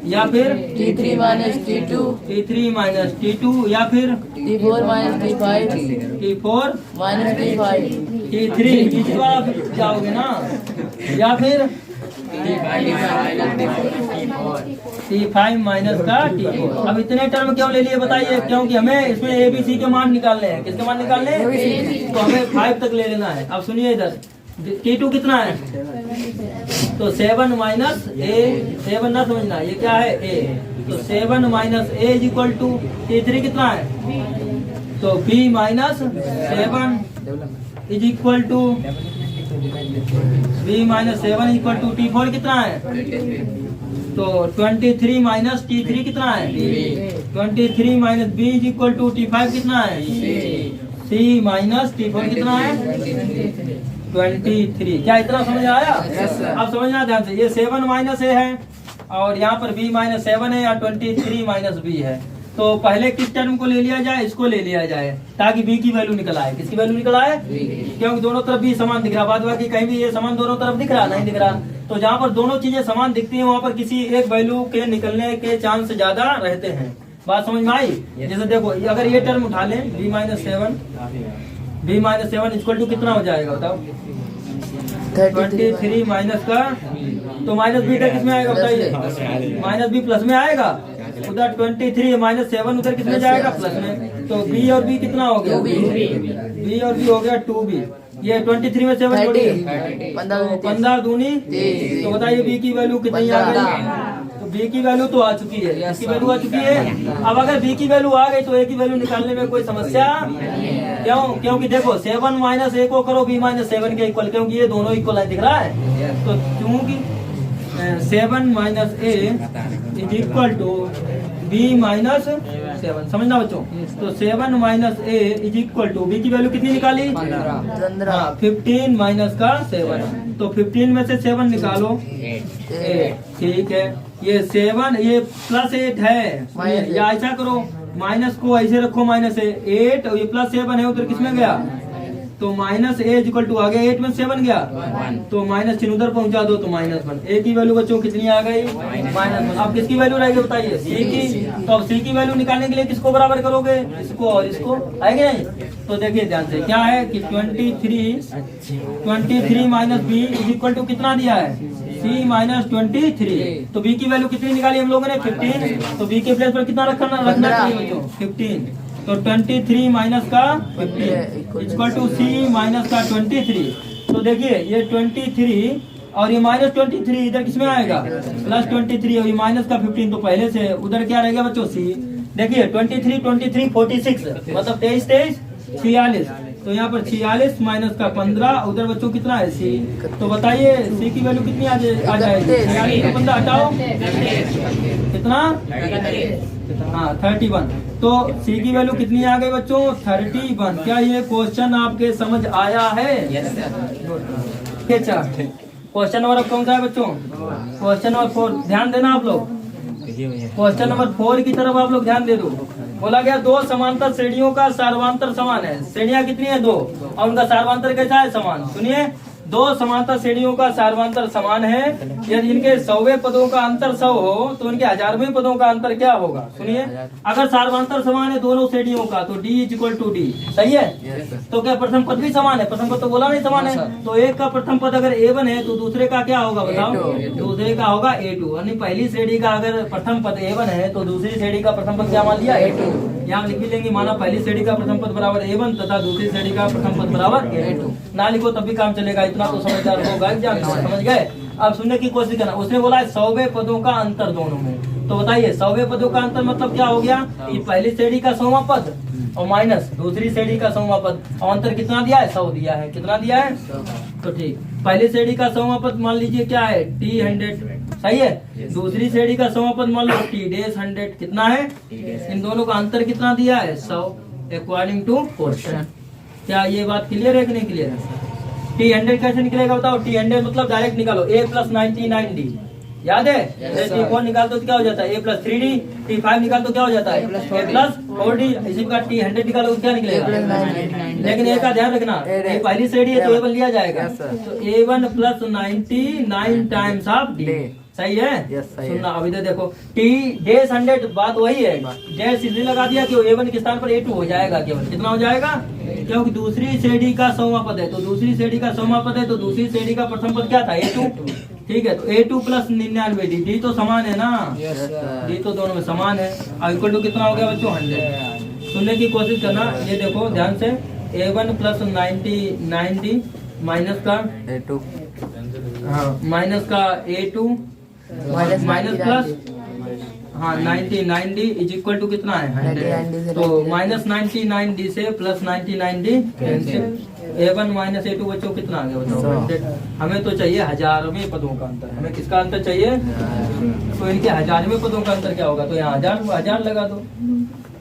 या फिर T3 - T2, T3 - T2 या फिर T4 - T5, T4 - T5, T3 बीच वाला जाओगे ना, या फिर T5 माइनस का T4। अब इतने टर्म क्यों ले लिए बताइए, क्योंकि हमें इसमें ABC के मान निकालने हैं। किसके मान निकालने हैं, तो हमें 5 तक ले लेना है। अब सुनिए इधर, T2 कितना है, तो 7 - A, 7 ना समझना, ये क्या है A, तो 7 - A = T3 कितना है, तो B - 7 = B - 7 = T4 कितना है, तो 23 - T3 कितना है, 23 - B = T5 कितना है, C - T4 कितना है, 23। क्या इतना समझ आया? अब समझना ध्यान से, ये 7 - A है और यहाँ पर B - 7 है या 23 - B है। तो पहले किस टर्म को ले लिया जाए, इसको ले लिया जाए ताकि B की वैल्यू निकल आए। किसकी वैल्यू निकल आए, क्योंकि दोनों तरफ भी समान दिख रहा, बाद बाकी कहीं भी ये समान दोनों तरफ दिख रहा नहीं दिख रहा। तो जहाँ पर दोनों चीजें समान दिखती हैं वहाँ पर किसी एक वैल्यू के निकलने के चांस ज्यादा रहते हैं। बात समझ में आई? जैसे देखो, अगर ये टर्म उठा लें B - 7, B - 7 = कितना हो जाएगा बताओ, 23 माइनस का, तो -B का किसमें आएगा बताइए, -B प्लस में आएगा, उधर 23 - 7 उधर किसमें जाएगा, प्लस में। तो B और B कितना हो गया, B और B हो गया 2B। ये 23 में 7 जोड़िए, 15 दूनी, तो बताइए B की वैल्यू कितनी आ गई, तो B की वैल्यू तो आ चुकी है, इसकी वैल्यू आ चुकी है। अब अगर B की वैल्यू आ गई तो A की वैल्यू निकालने में कोई समस्या क्यों, क्योंकि देखो 7 - A को करो B - 7 के इक्वल, क्योंकि ये दोनों इक्वल है, दिख रहा है। तो चूंकि 7 - A = बी माइनस 7, समझना बच्चों। तो 7 minus A is equal to B की वैल्यू कितनी निकाली? 15 हाँ 15 माइनस का 7, तो 15 में से 7 निकालो 8, ठीक है। ये 7 ये प्लस 8 है, या ऐसा करो माइनस को ऐसे रखो माइनस 8 और ये प्लस 7 है उधर किसमें गया? तो माइनस ए इक्वल टू आ गया 8 में 7 गया, तो माइनस चिन्ह उधर पहुंचा दो तो -1। ए की वैल्यू बच्चों कितनी आ गई? -1। अब किसकी वैल्यू रहेगी बताइए? सी की। तो अब सी की वैल्यू निकालने के लिए किसको बराबर करोगे? इसको और इसको, आएंगे नहीं? तो देखिए ध्यान से क्या है कि 23 minus B is equal to कितना दिया है? C minus 23। तो बी की वैल्यू कितनी निकाली हम लोगों ने? 15। तो बी के प्लेस पर कितना रखना चाहिए बच्चों? 15। तो 23 माइनस का 15 इक्वल टू सी माइनस का 23। तो देखिए ये 23 और ये -23 इधर किसमें आएगा? +23 और ये माइनस का 15, तो पहले से उधर क्या रहेगा बच्चों? सी। देखिए 23 46 मतलब 23 46, तो यहाँ पर 46 माइनस का 15, उधर बच्चों कितना है? सी। तो बताइए सी की वैल्यू कितनी आ जाएगी? 46 का 15 हटाओ कितना? हाँ 31। तो सी की वैल्यू कितनी आ गई बच्चों? 31। क्या ये क्वेश्चन आपके समझ आया है? अच्छा क्वेश्चन नंबर कौन सा है बच्चों? Question number 4। ध्यान देना आप लोग, क्वेश्चन नंबर 4 की तरफ आप लोग ध्यान दे दो। बोला गया दो समांतर श्रेणियों का सार्वंतर समान है। श्रेणियां कितनी है? 2, और उनका सार्वंतर कैसा है? समान। सुनिए, दो समांतर श्रेणियों का सार्वंतर समान है। यदि इनके 100वें पदों का अंतर 100 हो तो इनके 1000वें पदों का अंतर क्या होगा? सुनिए, अगर सार्वंतर समान है दोनों श्रेणियों का तो D is equal to D, सही है? तो क्या प्रथम पद भी समान है? प्रथम पद तो बोला नहीं समान है, तो एक का प्रथम पद अगर A1 है तो दूसरे का क्या होगा बताओ? दूसरे का होगा A2। यानी पहली श्रेणी का अगर प्रथम पद A1 है तो दूसरी श्रेणी का प्रथम पद क्या मान लिया? A2। यहाँ लिख भी लेंगे, माना पहली श्रेणी का प्रथम पद बराबर A1 तथा दूसरी श्रेणी का प्रथम पद बराबर A2। ना लिखो तब भी काम चलेगा, इतना तो समझदार होगा एग्जाम, समझ गए? अब सुनने की कोशिश करना। उसने बोला है 100वें पदों का अंतर दोनों में, तो बताइए 100वें पदों का अंतर मतलब क्या हो गया? कि पहली श्रेणी का 100वां पद और माइनस दूसरी श्रेणी का 100वां पद, और अंतर कितना दिया है? 100 दिया है। कितना दिया है? तो ठीक, पहली श्रेणी का 100वां पद मान लीजिए क्या है? T100, सही है? दूसरी श्रेणी का 100वां पद मान लो T-100, कितना है? इन दोनों का अंतर कितना दिया है? 100 अकॉर्डिंग टू क्वेश्चन। क्या ये बात क्लियर है कि नहीं क्लियर है? T100 कैसे निकलेगा बताओ? T100 मतलब डायरेक्ट निकालो, A + 99D, याद है? T4 निकाल दो तो क्या हो जाता है? A + 3D। T5 निकाल दो क्या हो जाता है? A + 4D। इसी प्रकार T100 निकालो तो क्या निकलेगा? लेकिन एक का ध्यान रखना, ये पहली श्रेणी है तो A1 लिया जाएगा, तो A1 + 99 टाइम्स ऑफ D, सही है? सुनना अब इधर देखो, T-100 बात वही है, डैश इसलिए लगा दिया कि A1 के स्थान पर A2 हो जाएगा केवल। कितना हो जाएगा? क्योंकि दूसरी श्रेणी का 100वां पद है, तो दूसरी श्रेणी का 100वां पद है तो दूसरी श्रेणी का प्रथम पद क्या था? A2, ठीक है? तो A2 + 99D, D तो समान है ना? D तो दोनों में समान है। अब इक्वल टू कितना हो गया बच्चों? 100। सुनने की कोशिश करना, ये देखो ध्यान से, A1 + 99D माइनस का A2, हाँ माइनस का A2 माइनस प्लस हाँ 99D इज इक्वल टू कितना है? 100। तो -99D से +99D कैंसिल, A1 - A2 बच्चों कितना आ गया बताओ? 100। हमें तो चाहिए 1000वें पदों का अंतर। हमें किसका अंतर चाहिए? तो इनके 1000वें पदों का अंतर क्या होगा? तो यहाँ 1000 लगा दो,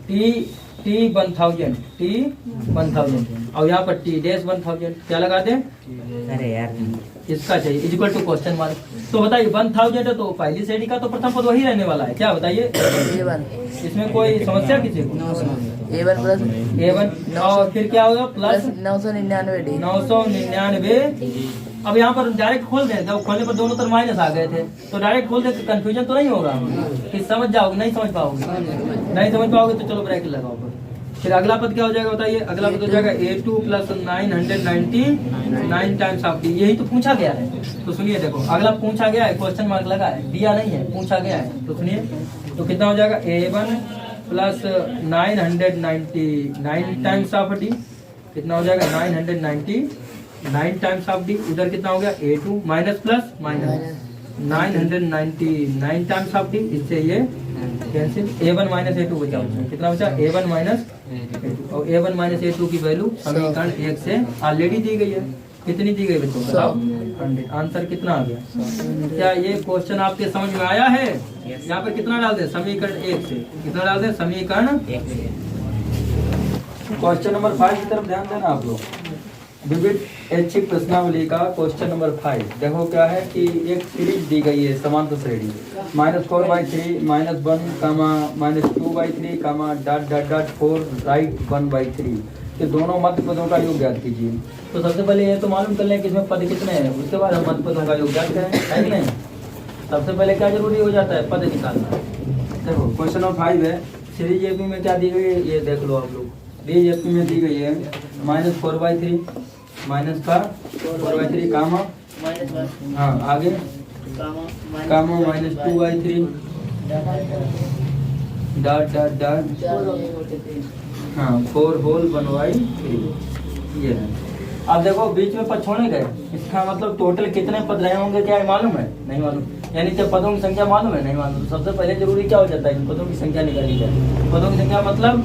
T1000 और यहाँ पर T-1000 क्या लगा दे? अरे यार इसका चाहिए is equal to question mark. तो बताइए 1000 है तो पहली श्रेणी का तो प्रथम पद वही रहने वाला है, क्या बताइए? इसमें कोई समस्या किसी को? A1 और फिर क्या होगा? प्लस 999। अब यहाँ पर डायरेक्ट खोल दें, जब खोलने पर दोनों तरफ माइनस आ गए थे तो डायरेक्ट खोल दे, कंफ्यूजन तो नहीं होगा कि समझ जाओगे? नहीं समझ पाओगे, नहीं समझ पाओगे तो चलो ब्रैकेट लगाओ। फिर अगला पद क्या हो जाएगा बताइए? अगला पद हो जाएगा A2 + 999 टाइम्स ऑफ D। यही तो पूछा गया है। तो सुनिए देखो, अगला पूछा गया है, क्वेश्चन मार्क लगा है, दिया नहीं है, पूछा गया है। तो सुनिए, तो कितना हो जाएगा? A1 + 999 टाइम्स ऑफ D, कितना हो जाएगा? 999 टाइम्स ऑफ D। उधर कितना हो गया? A2 minus plus minus 999 times of D, इससे ये कैंसिल। A1 - A2 बचा, कितना बचा? A1 - A2, और A1 - A2 की वैल्यू समीकरण 1 से ऑलरेडी दी गई है। कितनी दी गई बच्चों? 100। आंसर कितना आ गया? क्या ये क्वेश्चन आपके समझ में आया है? यहाँ पर कितना डाल दे? समीकरण 1 से कितना डाल दे? समीकरण 1 से। क्वेश्चन नंबर 5 की तरफ ध्यान देना आप लोग। विविध ऐच्छिक प्रश्नावली का क्वेश्चन नंबर 5 देखो क्या है कि एक सीरीज दी गई है समांतर श्रेणी -4/3 -1 -2/3 .4 राइट 1/3 के दोनों मध्य पदों का योग ज्ञात कीजिए। तो सबसे पहले ये तो मालूम कर लें कि इसमें पद कितने हैं, उसके बाद हम मध्य पदों का योग ज्ञात करें, है कि नहीं? सबसे पहले क्या जरूरी हो जाता है? पद निकालना। देखो क्वेश्चन नंबर 5 है, सीरीज एपी में क्या दी गई है ये देख लो आप लोग। सीरीज एपी में दी गई है -4/3 माइनस का 4/3 कामा हाँ आगे कामा -2/3 डॉट हाँ 4 होल 1/3 ये है। अब देखो बीच में पद छोड़े गए, इसका मतलब टोटल कितने पद रहे होंगे क्या है मालूम है? नहीं मालूम। यानी जब पदों की संख्या मालूम है? नहीं मालूम। तो सबसे पहले जरूरी क्या हो जाता है? पदों की संख्या निकाली जाए। पदों की संख्या मतलब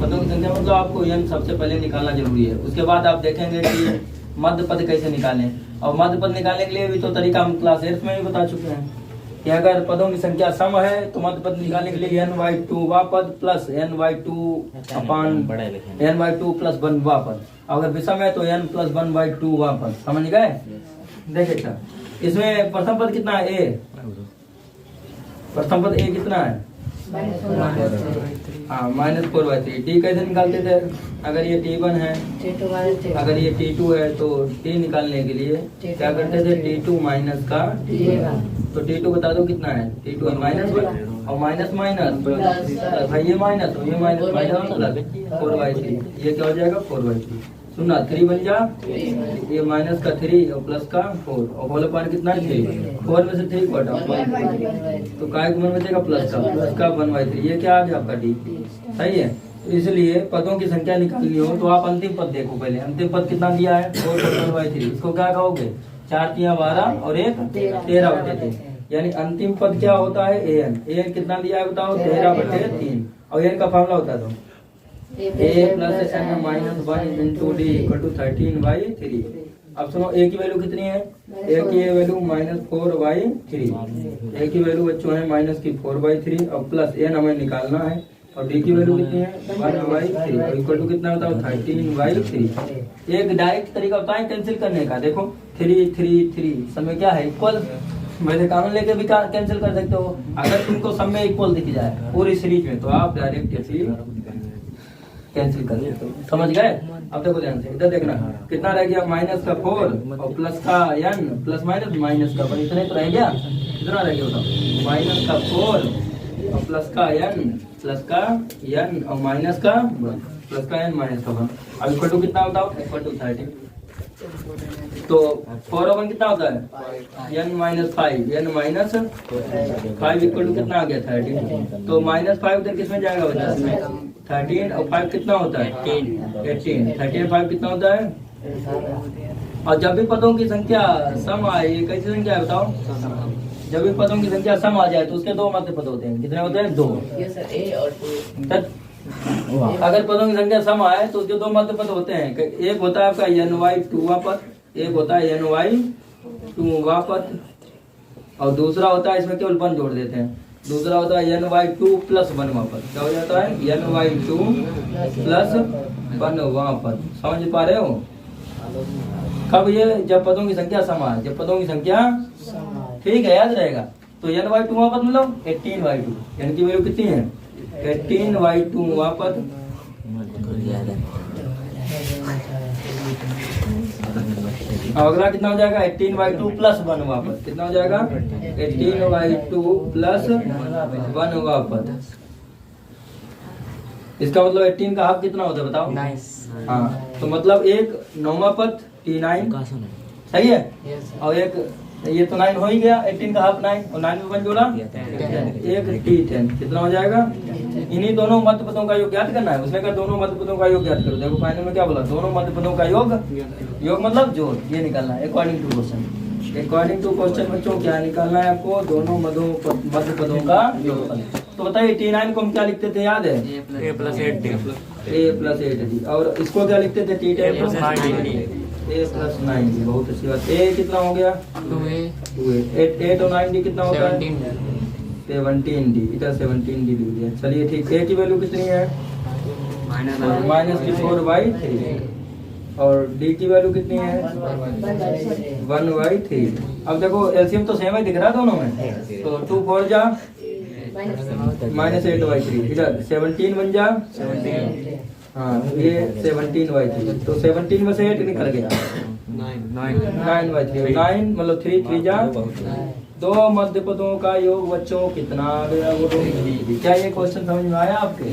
पदों की संख्या मतलब आपको n सबसे पहले निकालना जरूरी है। उसके बाद आप देखेंगे कि मध्य पद कैसे निकालें, और मध्य पद निकालने के लिए भी तो तरीका हम क्लास 8 में भी बता चुके हैं कि अगर पदों की संख्या सम है तो मध्य पद निकालने के लिए n/2 वा पद प्लस n/2 अपान n/2 प्लस 1 वा पद। अगर विषम है तो n + 1/2 वा पद। समझ गए? देखिए इसमें प्रथम पद कितना है? a। प्रथम पद a कितना है? हाँ -4/3। टी कैसे निकालते थे? अगर ये T1 है, अगर ये T2 है तो T निकालने के लिए क्या करते थे? T2 माइनस का T1। तो T2 बता दो कितना है? T2 -1 और माइनस भाई ये माइनस और ये माइनस 4/3। ये क्या हो जाएगा? 4/3। सुनना 3 बन जा, ये माइनस का 3 और प्लस का 4 और होल पार कितना है? 3। 4 में से 3 को हटाओ तो काय गुण बचेगा? प्लस का 1/3। ये क्या आ गया आपका D। सही है। तो इसलिए पदों की संख्या निकालनी हो तो आप अंतिम पद देखो पहले। अंतिम पद कितना दिया है? 4/3। इसको क्या कहोगे? 4 × 12 और 1 13/3। यानी अंतिम पद क्या होता है? an। an कितना दिया है बताओ? 13/3। और n का फॉर्मूला होता है तो a + n - 1 × d = 13/3। अब सुनो a की वैल्यू कितनी है? a की वैल्यू -4/3। a की वैल्यू बच्चों है -4/3 और प्लस n हमें निकालना है और d की वैल्यू कितनी है? 1/3 और इक्वल टू कितना बताओ? 13/3। एक डायरेक्ट तरीका होता है कैंसिल करने का। देखो 3 3 3 समय क्या है? इक्वल। वैसे कानून लेके भी कैंसिल कर सकते हो। अगर तुमको सब में इक्वल दिख जाए पूरी सीरीज में तो आप डायरेक्ट कैंसिल कर लेते हो। समझ गए? अब देखो ध्यान से, इधर देखना कितना रह गया? माइनस का 4 और प्लस का n प्लस माइनस का 1। इतने तो रह गया। कितना रह गया बताओ? माइनस का 4 और प्लस का n प्लस का n और माइनस का 1 प्लस का n माइनस का 1। अब इक्वल टू कितना बताओ? Equal to 30। तो 4 और 1 कितना होता है? n - 5 n - 5 इक्वल टू कितना आ गया? 30। तो -5 उधर किसमें जाएगा बच्चा? इसमें 13 और 5 कितना होता है? 18। 13 और 5 कितना होता है? और जब भी पदों की संख्या सम आए, ये कैसी संख्या है बताओ? जब भी पदों की संख्या सम आ जाए तो उसके 2 मध्य पद होते हैं। कितने होते हैं? 2। अगर पदों की संख्या सम आए तो उसके 2 मध्य पद होते हैं। एक होता है आपका n/2 वा पद, एक होता है n/2 वा पद, और दूसरा होता है इसमें केवल 1 जोड़ देते हैं। दूसरा होता है n/2 + 1 वा पद। क्या हो जाता है? n/2 + 1 वा पद। समझ पा रहे हो? कब ये? जब पदों की संख्या सम आए। जब पदों की संख्या ठीक है, याद रहेगा। तो n/2 वा पद मतलब 18/2। n की वैल्यू कितनी है? 18/2 वा पद। अगला कितना हो जाएगा? 18/2 + 1 वा पद। कितना हो जाएगा? 18/2 + 1 वा पद। इसका मतलब 18 का हाफ कितना होता है बताओ? 9। हाँ, तो मतलब एक 9वां पद T9 सही है। और एक ये तो 9 हो ही गया। 18 का हाफ 9 और 9 में 1 जोड़ा एक T10। कितना हो जाएगा? इन्हीं दोनों मध्य पदों का योग ज्ञात करना है। उसने कहा दोनों मध्य पदों का योग ज्ञात करो। देखो फाइनल में क्या बोला? दोनों मध्य पदों का योग मतलब जोड़। ये निकालना है according to question. According to question बच्चों क्या निकालना है आपको? दोनों मध्य पदों का योग। तो बताइए T9 को हम क्या लिखते थे? याद है? a + 8d। और इसको क्या लिखते थे? T10 ए प्लस 9d, बहुत अच्छी बात। ए कितना हो गया 2a 2a, 8 और 9d कितना होता है 17 17d, इधर 17d लिख दिया। चलिए ठीक, ए की वैल्यू कितनी है -4/3 और डी की वैल्यू कितनी है 1/3। अब देखो एलसीएम तो सेम ही दिख रहा है दोनों में, तो 2 4 जा -8/3, इधर 17 बन जा 17, हाँ ये 17/3, तो 17 में से 8 निकल गया 9/3, 9 मतलब 3 3 जा 2 मध्य पदों का योग बच्चों कितना आ गया वो क्या ये क्वेश्चन समझ में आया आपके?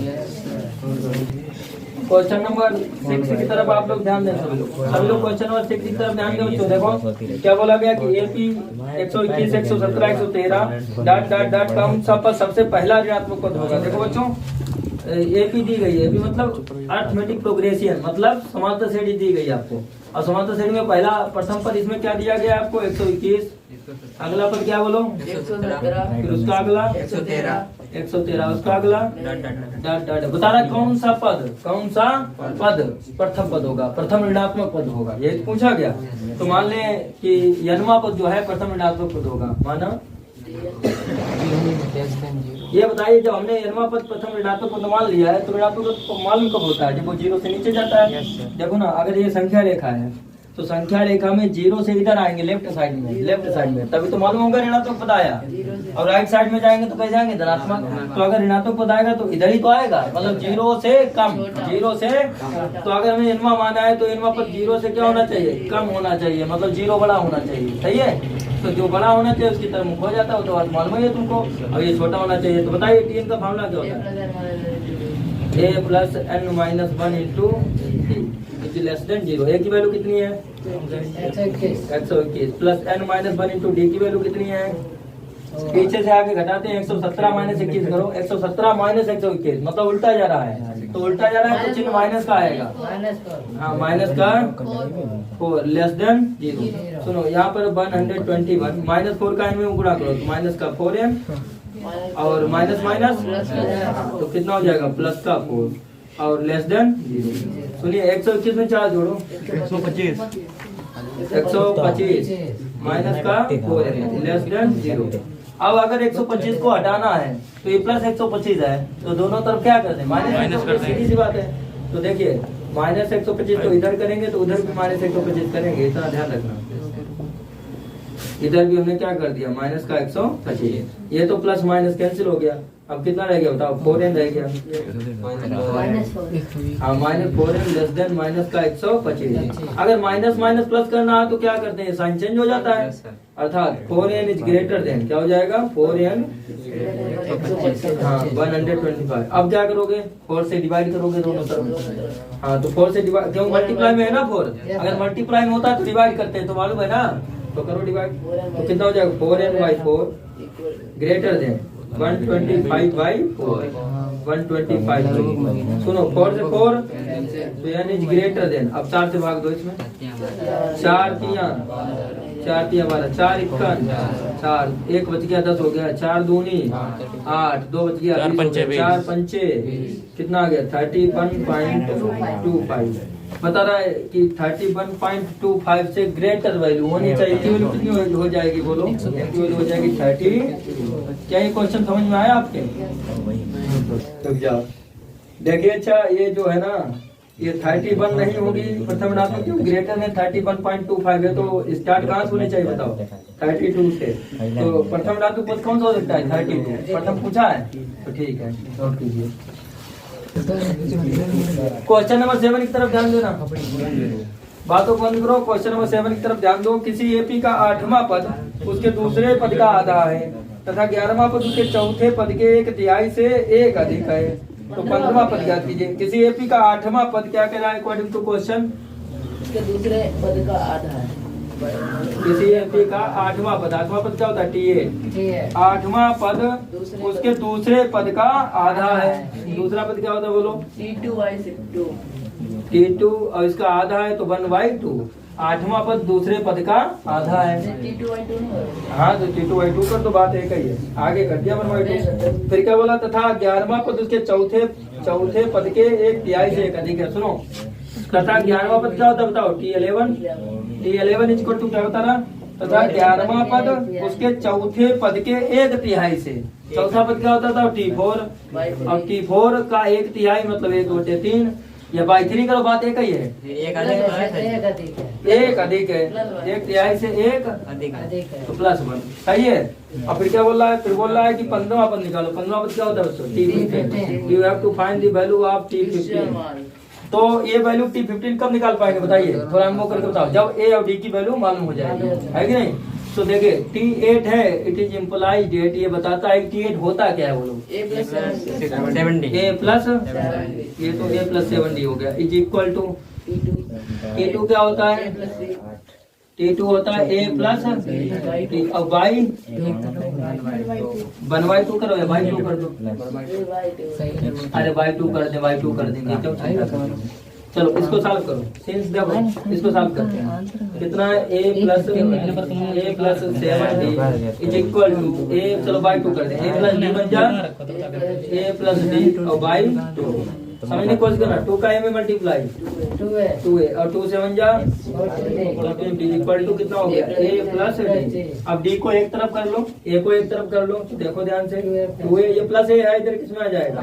क्वेश्चन नंबर 6 की तरफ आप लोग ध्यान दें, सभी लोग क्वेश्चन नंबर 6 की तरफ ध्यान दें बच्चों। देखो क्या बोला गया कि एपी 121 117 113 डॉट डॉट डॉट का उन सब पर सबसे पहला ऋणात्मक पद होगा। देखो बच्चों एपी दी गई है, एपी मतलब अरिथमेटिक प्रोग्रेशन, मतलब समांतर श्रेणी दी गई आपको, और समांतर श्रेणी में पहला प्रथम पद इसमें क्या दिया गया आपको 121, अगला पद क्या बोलो 117, फिर उसका अगला 113, उसका अगला डॉट डॉट। बता रहा कौन सा पद प्रथम पद होगा, प्रथम ऋणात्मक पद होगा, ये पूछा गया। तो मान ले कि यनमा पद जो है प्रथम ऋणात्मक पद होगा, माना ये बताइए जब हमने यनमा पद प्रथम ऋणात्मक पद मान लिया है तो ऋणात्मक पद मालूम कब होता है, जब वो 0 से नीचे जाता है। देखो ना, अगर ये संख्या रेखा है तो संख्या रेखा में 0 से इधर आएंगे लेफ्ट साइड में, तभी तो मालूम होगा ऋणात्मक पद आया, और राइट साइड में जाएंगे तो कैसे जाएंगे धनात्मक। तो अगर ऋणात्मक पद आएगा तो इधर ही तो आएगा, मतलब 0 से कम, 0 से। तो अगर हमें यनमा माना है तो यनमा पद 0 से क्या होना चाहिए, कम होना चाहिए, मतलब 0 बड़ा होना चाहिए, सही है। तो जो बड़ा होना चाहिए उसकी तरफ मुख हो जाता है, तो बात मालूम है तुमको। और ये छोटा होना चाहिए, तो बताइए टीएन का फॉर्मूला क्या होता है, a plus n minus 1 into D less than 0। ए की वैल्यू कितनी है 121 plus n minus 1 into D की वैल्यू कितनी है, पीछे से आगे घटाते हैं 117 माइनस 21 करो, 117 माइनस 121 मतलब उल्टा जा रहा है, तो उल्टा जा रहा है तो चिन्ह माइनस का आएगा, हाँ माइनस का 4 लेस देन 0। सुनो यहाँ पर 121 -4 का इनमें गुणा करो तो माइनस का 4n और माइनस माइनस तो कितना हो जाएगा प्लस का 4 और लेस देन 0। सुनिए 121 में 4 जोड़ो 125 माइनस का 4n लेस देन 0। अब अगर 125 को हटाना है तो ये प्लस 125 है, तो दोनों तरफ क्या करते हैं माइनस करते हैं, सीधी सी बात है। तो देखिए माइनस 125 तो इधर करेंगे तो उधर भी माइनस 125 करेंगे, इतना ध्यान रखना। इधर भी हमने क्या कर दिया माइनस का 125, ये तो प्लस माइनस कैंसिल हो गया, अब कितना रह गया बताओ 4n रह गया, हाँ -4n लेस देन माइनस का 125। अगर माइनस माइनस प्लस करना है तो क्या करते हैं साइन चेंज हो जाता है, अर्थात 4n इज ग्रेटर देन क्या हो जाएगा 4n, हाँ 125। अब क्या करोगे 4 से डिवाइड करोगे दोनों तरफ, हाँ तो 4 से डिवाइड, क्यों मल्टीप्लाई में है ना 4, अगर मल्टीप्लाई में होता है तो डिवाइड करते हैं, तो मालूम है ना, तो करो डिवाइड, तो कितना हो जाएगा 4n/4 ग्रेटर देन 125/4 125। सुनो 4 से 4 तो यानी इज ग्रेटर देन, अब 4 से भाग दो इसमें, 4 तिया 12 4 51 4 1 बच गया 10 हो गया, 4 दूनी 8 2 बच गया 4 पंचे कितना आ गया 31.25। बता रहा है कि 31.25 से ग्रेटर वैल्यू होनी चाहिए, वैल्यू कितनी हो जाएगी बोलो, वैल्यू हो जाएगी 30। क्या ये क्वेश्चन समझ में आया आपके? तो जाओ देखिए, अच्छा ये जो है ना ये 31 नहीं होगी प्रथम ऋणात्मक, क्यों ग्रेटर है 31.25 है, तो स्टार्ट कहाँ से होने चाहिए बताओ 32 से। तो प्रथम ऋणात्मक पद कौन सा हो सकता है 32, प्रथम पूछा है, तो ठीक है नोट कीजिए। क्वेश्चन नंबर 7 की तरफ ध्यान देना, बातों को बंद करो। क्वेश्चन नंबर 7 की तरफ ध्यान दो। किसी एपी का 8वां पद उसके दूसरे पद का आधा है तथा 11वां पद उसके चौथे पद के 1/3 से 1 अधिक है, तो 15वां पद ज्ञात कीजिए। किसी एपी का 8वां पद क्या कहलाए अकॉर्डिंग टू क्वेश्चन, उसके दूसरे पद का आधा है। किसी एपी का 8वां पद, 8वां पद क्या होता है TA, 8वां पद उसके दूसरे पद का आधा है। दूसरा पद क्या होता है बोलो T2/2 T2 और इसका आधा है तो 1/2। 8वां पद दूसरे पद का आधा है, T2/2 हाँ तो T2/2 कर तो बात एक ही है, आगे कर दिया 1/2। फिर क्या बोला तथा 11वां पद उसके चौथे पद के 1/3 से 1 अधिक है। सुनो तथा 11वां पद क्या होता है बताओ, T11 इज इक्वल टू क्या होता रहा, तथा 11वां पद उसके चौथे पद के 1/3 से, चौथा पद क्या होता था T4, और T4 का 1/3 मतलब 1/3, या बाई 3 करो, बात एक ही है, एक अधिक है एक अधिक है, 1/3 से 1 अधिक है तो +1 सही है। अब फिर क्या बोल रहा है, फिर बोल रहा है कि 15वां पद निकालो, 15वां पद क्या होता है दोस्तों T15, you have to find the value of T15। तो ये वैल्यू T15 कब निकाल पाएंगे बताइए, थोड़ा हमको करके बताओ, जब A और D की वैल्यू मालूम हो जाएगी, है कि नहीं। तो देखिए T8 है, इट इज इम्प्लाइड डेट, ये बताता है T8 होता क्या है, बोलो A plus 70 A प्लस, ये तो A प्लस 70 हो गया, इज इक्वल टू T2 क्या होता है, T2 होता है A प्लस और बाई 1/2 करो या बाई 2 कर दो, अरे बाई 2 कर दे, बाई 2 कर देंगे, क्यों चिंता कर रहे हो? चलो इसको सॉल्व करो, सिंस देखो इसको सॉल्व करते हैं, कितना है A plus 70 is equal to A, चलो बाई 2 कर दे, A प्लस D बन जा A प्लस D और बाई 2, समझने की कोशिश करना, 2 का A में मल्टीप्लाई 2A और 2 से 1 जा 20 इक्वल टू कितना हो गया A प्लस D। अब D को एक तरफ कर लो, A को एक तरफ कर लो, देखो ध्यान से 2A, ये प्लस A है इधर किसमें आ जाएगा,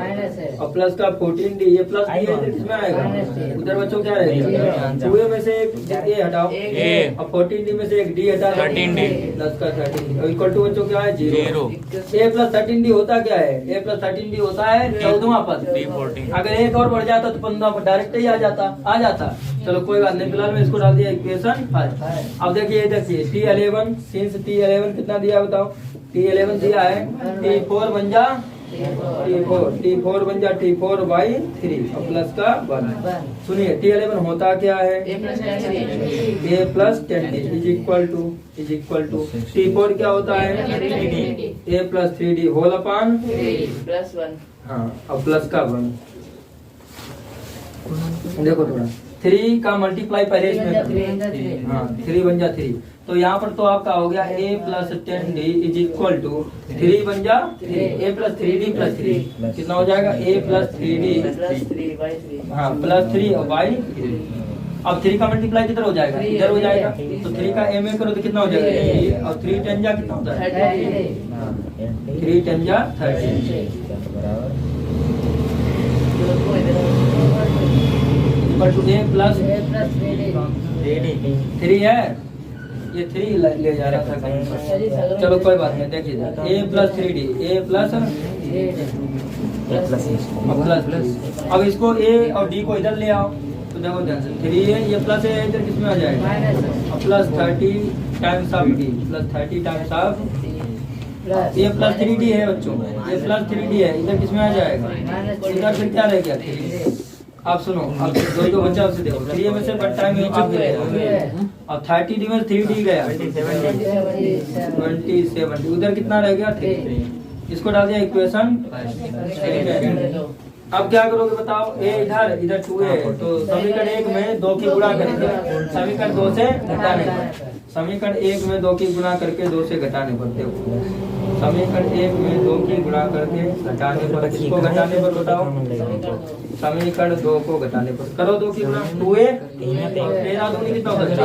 और प्लस का 14D, ये प्लस D है इधर किसमें आएगा, उधर बच्चों क्या रहेगा, 2A में से एक A हटाओ और 14D में से एक D हटा 13D प्लस का 13D और इक्वल टू बच्चों क्या है 0। A प्लस 13D होता क्या है, A प्लस 13D होता है 14वां पद, अगर एक और बढ़ जाता तो 15 पर डायरेक्ट ही आ जाता। चलो कोई बात नहीं, फिलहाल में इसको डाल दिया इक्वेशन 5। अब देखिए T11, सिंस T11 कितना दिया बताओ, T11 दिया है T4 बन जा T4 बन जा T4/3 और प्लस का 1। सुनिए T11 होता क्या है, A plus 10D is equal to T4 क्या होता है A plus 3D whole upon plus 1 हाँ और प्लस का 1। देखो थोड़ा 3 का मल्टीप्लाई पहले इसमें हाँ 3 बन जा 3, तो यहाँ पर तो आपका हो गया A plus 10D is equal to 3 बन जा 3 A प्लस 3D प्लस 3 कितना हो जाएगा A प्लस 3D plus 3/3 हाँ प्लस 3 और बाई 3। अब 3 का मल्टीप्लाई किधर हो जाएगा, इधर हो जाएगा, तो 3 का A में करो तो कितना हो जाएगा 3 और 3 10 जा कितना होता है 3 10 जा 30 इक्वल टू A प्लस 3 है, ये 3 ले जा रहा था कहीं पर। चलो कोई बात नहीं, देखिए A plus 3D A plus plus, अब इसको A और D को इधर ले आओ तो देखो ध्यान से 3 है, ये प्लस है इधर किसमें आ जाएगा और plus 30 times of D plus 30 times of ये प्लस 3D है बच्चों, ये प्लस 3D है, इधर किसमें आ जाएगा, इधर फिर क्या रह गया 3। आप सुनो, अब दो बच्चा आपसे देखो 3 में से 1 टाइम आप और 30D में 3D गया 27, उधर कितना रह गया 3। इसको डाल दिया इक्वेशन। अब क्या करोगे बताओ, A इधर 2A तो समीकरण 1 में 2 की गुणा करेंगे, समीकरण 2 से घटाने पर, समीकरण 1 में 2 की गुणा करके 2 से घटाने पर, देखो समीकरण 1 में 2 की गुणा करके घटाने पर, किसको घटाने पर बताओ, समीकरण 2 को घटाने पर करो 2 की गुणा 2A 13 दूनी कितना होगा 4,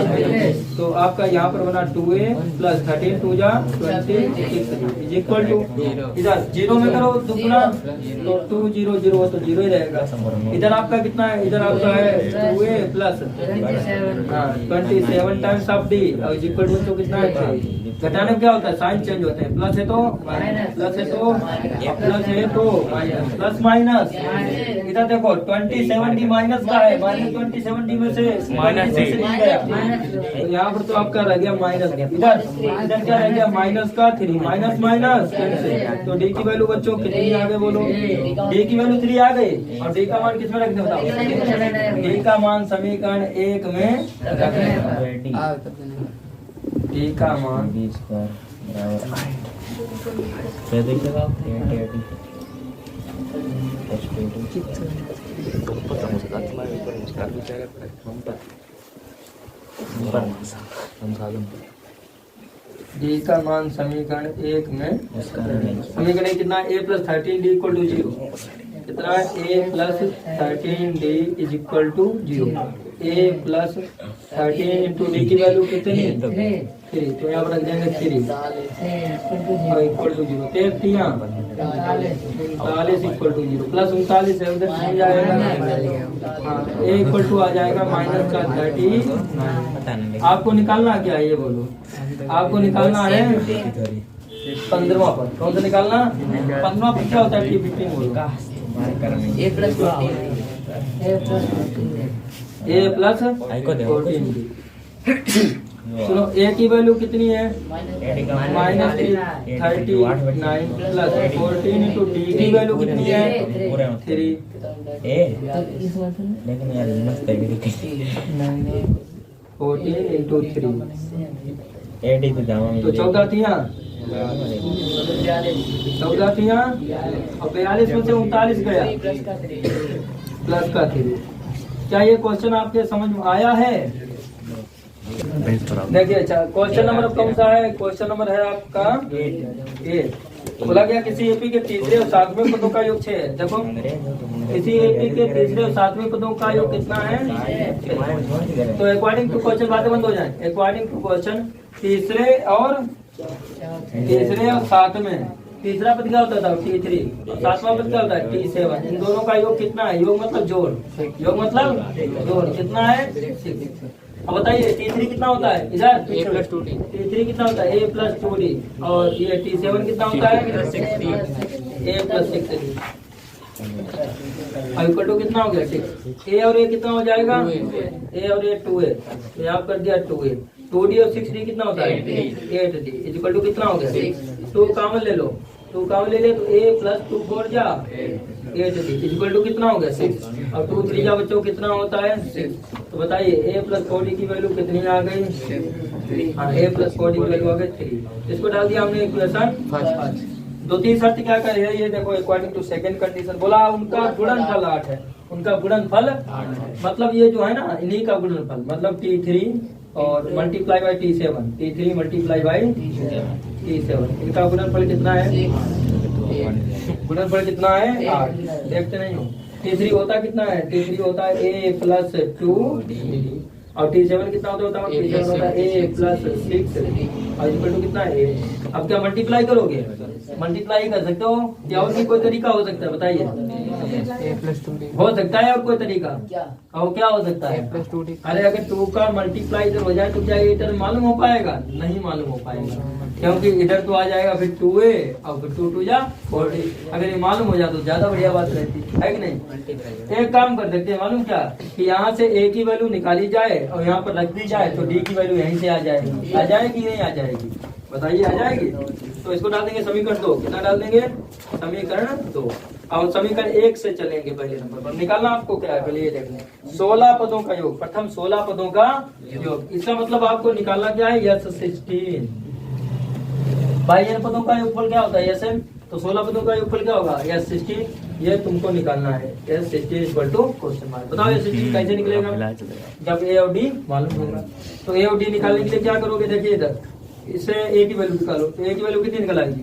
तो आपका यहाँ पर बना 2A प्लस 13 2 जा 26 इज इक्वल टू, इधर 0 में करो 2 गुणा तो 2 0 0 हो तो 0 ही रहेगा। इधर आपका कितना है, इधर आपका है 2A plus 27 times of D is equal to कितना है 3। घटाने में क्या होता है, साइन चेंज होते हैं, प्लस है तो प्लस है तो प्लस माइनस, इधर देखो 27D माइनस का है, माइनस 27D में से माइनस गया तो यहाँ पर तो आपका रह गया माइनस, इधर क्या रह गया माइनस का 3 माइनस माइनस, तो D की वैल्यू बच्चों कितनी आ गई बोलो, D की वैल्यू 3 आ गई और D का मान किसमें रखते बताओ, D का मान समीकरण 1 में रखने पर, D का मान D का मान समीकरण 1 में, समीकरण कितना A plus 13D equal to 0, कितना है a plus 13d is equal to 0। a plus 13 into D की वैल्यू कितनी है 3, तो यहाँ पर रख देंगे 3 और equal to 0। 39 equal to 0 plus 39 है उधर आ जाएगा। हाँ a इक्वल टू आ जाएगा माइनस का 39। आपको निकालना क्या है ये बोलो, आपको निकालना है 15वां पद। कौन सा निकालना 15वां पद क्या होता है T15 बोलो। A plus 14 a प्लस 14 सुनो a की वैल्यू कितनी है माइनस 39 प्लस 14 इंटू डी की वैल्यू कितनी है 3। लेकिन यार मस्त है 14 इंटू 3 एडी तो जावा तो 14 थी यहाँ 14 थी यहाँ और 42 में से 39 गया प्लस का 3। क्या ये क्वेश्चन आपके समझ में आया है? देखिए अच्छा क्वेश्चन नंबर कौन सा है? क्वेश्चन नंबर है आपका 8। बोला गया किसी एपी के तीसरे और सातवें पदों का योग 6 है। देखो किसी एपी के तीसरे और सातवें पदों का योग कितना है 6। तो अकॉर्डिंग टू क्वेश्चन बातें बंद हो जाए। अकॉर्डिंग टू क्वेश्चन तीसरे और सातवें, तीसरा पद क्या होता था T3 और सातवां पद क्या होता है T7। इन दोनों का योग कितना है? योग मतलब जोड़, योग मतलब जोड़ कितना है 6। अब बताइए T3 कितना होता है इधर T3 कितना होता है a प्लस 2d और ये T7 कितना होता है a प्लस 6d। अब इक्वल टू कितना हो गया 6। a और a कितना हो जाएगा a और a 2a, तो यहाँ कर दिया 2a। 2d और 6d कितना होता है 8d इज इक्वल टू कितना हो गया 6। 2 कॉमन ले लो, 2 कॉमन ले ले तो a प्लस 2 4 जा 8d इज इक्वल टू कितना हो गया 6 और 2 3 जा बच्चों कितना होता है 6। तो बताइए a प्लस 4d की वैल्यू कितनी आ गई? हाँ a प्लस 4d की वैल्यू आ गई 3। इसको डाल दिया हमने इक्वेशन। दो तीन शर्त क्या कर है ये देखो अकॉर्डिंग टू सेकंड कंडीशन बोला उनका गुणनफल 8 है। उनका गुणनफल मतलब ये जो है ना इन्हीं का गुणनफल मतलब T3 और multiply by T7, T3 multiply by T7 इनका गुणनफल कितना है? गुणनफल कितना है 8। देखते नहीं हो T3 होता कितना है? T3 होता है a प्लस 2 और T7 कितना होता है? T7 होता है a प्लस 6 और इक्वल टू कितना है a। अब क्या मल्टीप्लाई करोगे? मल्टीप्लाई कर सकते हो या और भी कोई तरीका हो सकता है बताइए? हो सकता है और कोई तरीका और क्या हो सकता है? अरे अगर 2 का मल्टीप्लाई जब हो जाए तो क्या ये इधर मालूम हो पाएगा? नहीं मालूम हो पाएगा क्योंकि इधर तो आ जाएगा फिर 2a और फिर 2 2 जा 40। अगर ये मालूम हो जाए तो ज्यादा बढ़िया बात रहती है कि नहीं? एक काम कर सकते हैं मालूम क्या कि यहाँ से a की वैल्यू निकाली जाए और यहाँ पर रख दी जाए तो d की वैल्यू यहीं से आ जाएगी। आ जाएगी नहीं आ जाएगी? बताइए आ जाएगी। तो इसको डाल देंगे समीकरण 2। कितना डाल देंगे? समीकरण 2 और समीकरण 1 से चलेंगे पहले नंबर पर। निकालना आपको क्या है पहले ये देख लें 16 पदों का योग, प्रथम 16 पदों का योग। इसका मतलब आपको निकालना क्या है यस 16। भाई n पदों का योगफल क्या होता है Sn, तो 16 पदों का योगफल क्या होगा यस 16। ये तुमको निकालना है S 16 equal to question mark. बताओ यस 16 कैसे निकलेगा? जब a और d मालूम होगा। तो a और d निकालने के लिए क्या करोगे? देखिए इधर इससे a की वैल्यू निकालो तो a की वैल्यू कितनी निकल आएगी?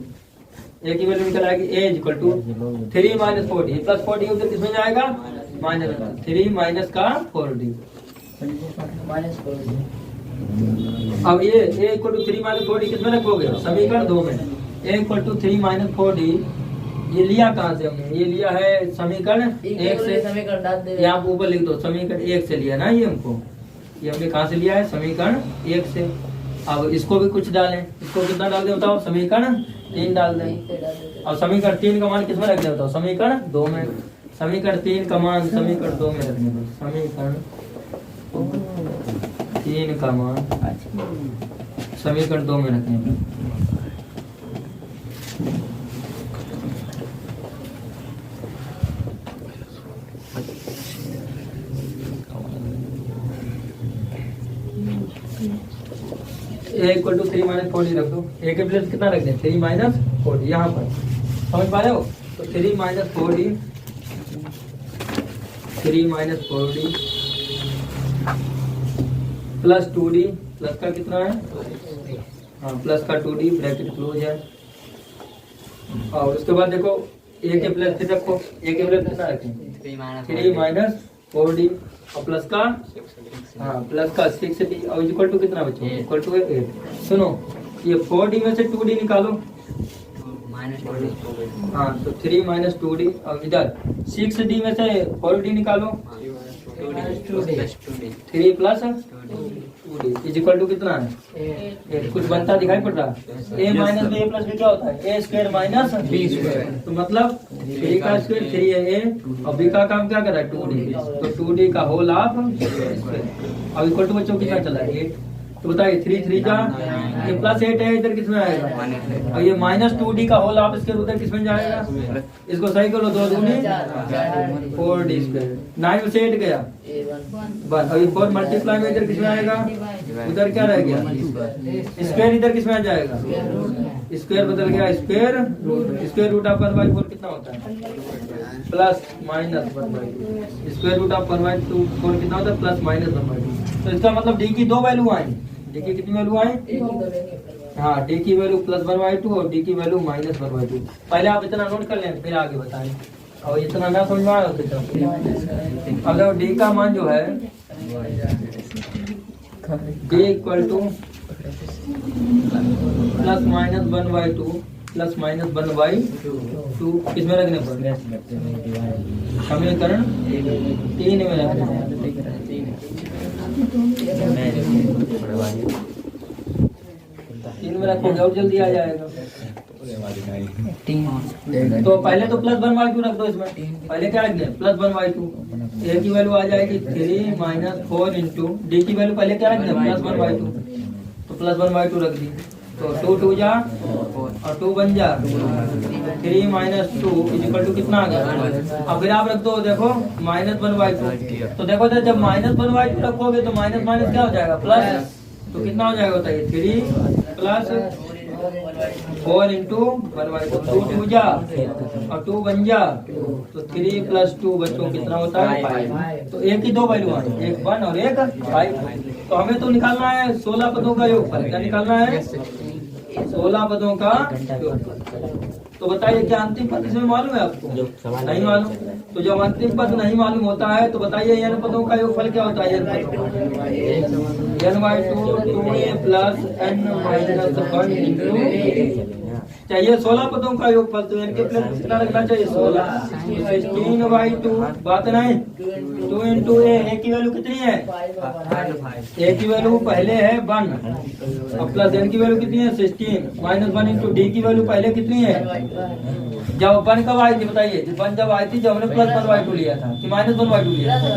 a की वैल्यू निकल आएगी a equal to 3 minus 4d plus 4d उधर किसमें जाएगा माइनस 3 माइनस का 4d माइनस 4d। अब ये a equal to 3 minus 4d किसमें रखोगे? समीकरण 2 में। a equal to 3 minus 4d ये लिया कहाँ से हमने? ये लिया है समीकरण 1 से। समीकरण डाल दे यहाँ ऊपर लिख दो समीकरण 1 से लिया ना ये हमको। ये हमने कहाँ से लिया है? समीकरण 1 से। अब इसको भी कुछ डालें। इसको कितना डाल दे बताओ? समीकरण 3 डाल दें। और समीकरण 3 का मान किसमें रख दे बताओ? समीकरण 2 में। समीकरण 3 का मान समीकरण 2 में रखने दो। समीकरण 3 का मान समीकरण 2 में रखने दो। a equal to 3 minus 4d रख दो। a के प्लेस कितना रख दें? 3 माइनस 4d यहाँ पर समझ पा रहे हो? तो 3 minus 4d 3 minus 4d plus 2d plus का कितना है? हाँ प्लस का 2d ब्रैकेट क्लोज है। और उसके बाद देखो ए के प्लस 3 रखो, ए के प्लस कितना रखें 3 माइनस 4d और प्लस का हाँ प्लस का 6d और इक्वल टू कितना बचे इक्वल टू 8। सुनो ये 4d में से 2d निकालो, हाँ तो 3 माइनस 2d और इधर 6d में से 4d निकालो, 3 plus 2d is equal to कितना है 8। कुछ बनता दिखाई पड़ रहा है। a minus b plus b क्या होता है a square minus b square, तो मतलब 3 का स्क्वायर 3 है a और b का काम क्या कर रहा है 2d, तो 2d का होल हाफ स्क्वायर और इक्वल टू बच्चों कितना चला है 8। तो बताइए 3 3 का ये प्लस 8 है इधर किसमें आएगा और ये माइनस 2d का होल हाफ स्क्वायर उधर किसमें जाएगा, इसको सही करो 2 दूनी 4d स्क्वायर 9 में से 8 गया बस और ये 4 मल्टीप्लाई में इधर किसमें आएगा उधर क्या रह गया स्क्वायर इधर किसमें आ जाएगा स्क्वायर बदल गया स्क्वायर रूट ऑफ 1/4 कितना होता है plus minus 1/2 square root of 1/4 कितना होता है प्लस माइनस 1/2। तो इसका मतलब डी की 2 वैल्यू आई, डी की कितनी वैल्यू आई हाँ डी की वैल्यू प्लस 1/2 और डी की वैल्यू माइनस 1/2। पहले आप इतना नोट कर लें फिर आगे बताएं और इतना ना समझ में आया तो अगर डी का मान जो है D equal two plus minus 1/2 plus minus 1/2 किसमें रखने पर समीकरण 3 में रखने तीन में रखोगे और जल्दी आ जाएगा। तो पहले तो प्लस 1/2 रख दो इसमें, पहले क्या रख दिया प्लस 1/2 ए की वैल्यू आ जाएगी 3 माइनस 4 इंटू डी की वैल्यू पहले क्या रख दिया प्लस 1/2 तो प्लस 1/2 रख दी तो 2 2 जा और 2 बन जा 3 माइनस 2 इक्वल टू कितना आ गया। अब फिर आप रख दो देखो माइनस 1/2 तो देखो जब माइनस 1/2 रखोगे तो माइनस माइनस क्या हो जाएगा प्लस, तो कितना हो जाएगा बताइए 3 प्लस 4 इंटू 1/2 2 2 जा और 2 बन जा तो 3 प्लस 2 बच्चों कितना होता है 5। तो एक की 2 वैल्यू है एक 1 और एक 5। तो हमें तो निकालना है 16 पदों का योगफल, क्या निकालना है 16 पदों का योगफल। तो बताइए क्या अंतिम पद इसमें मालूम है आपको नहीं मालूम, तो जब अंतिम पद नहीं मालूम होता है तो बताइए n पदों का योगफल क्या होता है n/2 2a plus n minus 1 into चाहिए 16 पदों का योगफल तो n के प्लस कितना रखना चाहिए 16 16/2 बात नहीं 2 इंटू a की वैल्यू कितनी है a की वैल्यू पहले है 1 और प्लस n की वैल्यू कितनी है 16 माइनस 1 इंटू d की वैल्यू पहले कितनी है जब 1 कब आई थी बताइए 1 जब आई थी जब हमने प्लस 1/2 लिया था कि माइनस 1/2 लिया था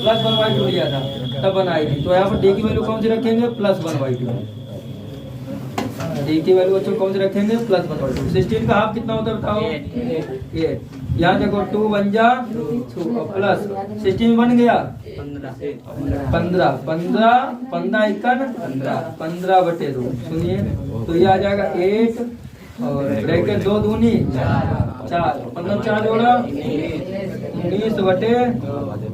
प्लस 1/2 लिया था तब 1 आई थी। तो यहाँ पर d की वैल्यू कौन सी रखेंगे प्लस 1/2 डी की वैल्यू बच्चों कौन से रखेंगे प्लस 1/2। 16 का हाफ कितना होता है बताओ 8 यहाँ देखो 2 बन जा 2 प्लस 16 बन गया 15 15/2 सुनिए तो ये आ जाएगा 8 और ब्रैकेट 2 दूनी 4 15 4 जोड़ा 19 बटे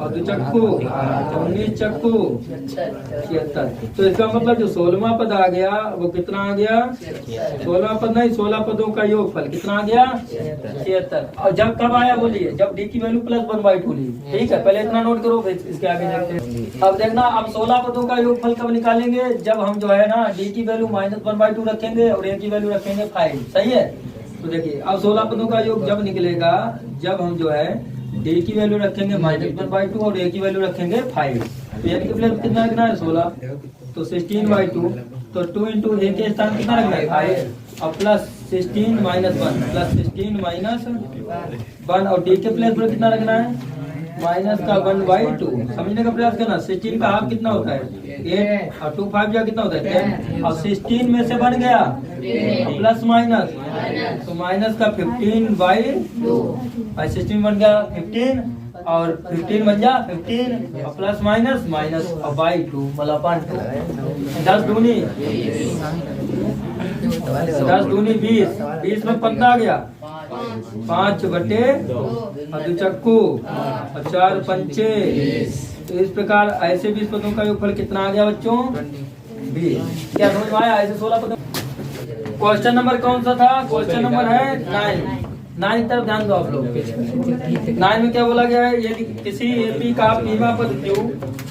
और 2 चक्कू 19 चक्कू 76। तो इसका मतलब जो 16वां पद आ गया वो कितना आ गया 16वां पद नहीं 16 पदों का योगफल कितना आ गया 76। और जब कब आया बोलिए जब डी की वैल्यू प्लस 1/2 ली, ठीक है पहले इतना नोट करो फिर इसके आगे देखते हैं। अब देखना अब 16 पदों का योगफल कब निकालेंगे जब हम जो है ना डी की वैल्यू माइनस 1/2 रखेंगे और ए की वैल्यू रखेंगे 5, सही है। तो देखिए अब 16 पदों का योग जब निकलेगा जब हम जो है डी की वैल्यू रखेंगे माइनस 1/2 और ए की वैल्यू रखेंगे 5। तो ए की वैल्यू कितना रखना है 16 तो 16/2 तो 2 इंटू ए के स्थान कितना रखना है 5 और प्लस 16 माइनस 1 प्लस 16 माइनस 1 और डी के प्लेस पर कितना रखना है माइनस का 1/2। समझने का प्रयास करना 16 का हाफ कितना होता है 8 और 2 5 जा कितना होता है 10 और 16 में से बन गया प्लस माइनस तो माइनस का 15/2 और 16 बन गया 15 और 15 बन जा 15 और प्लस माइनस माइनस और बाई 2 मतलब 10 दूनी 20 में 15 आ गया 5 बटे और 2 चक्कू और 4 पंचे। तो इस प्रकार ऐसे 20 पदों का योगफल कितना आ गया बच्चों 20। क्या समझ में आया ऐसे 16 पदों। क्वेश्चन नंबर कौन सा था क्वेश्चन नंबर है 9 की तरफ ध्यान दो आप लोग। 9 में क्या बोला गया है, यदि किसी एपी का पीवा पद क्यू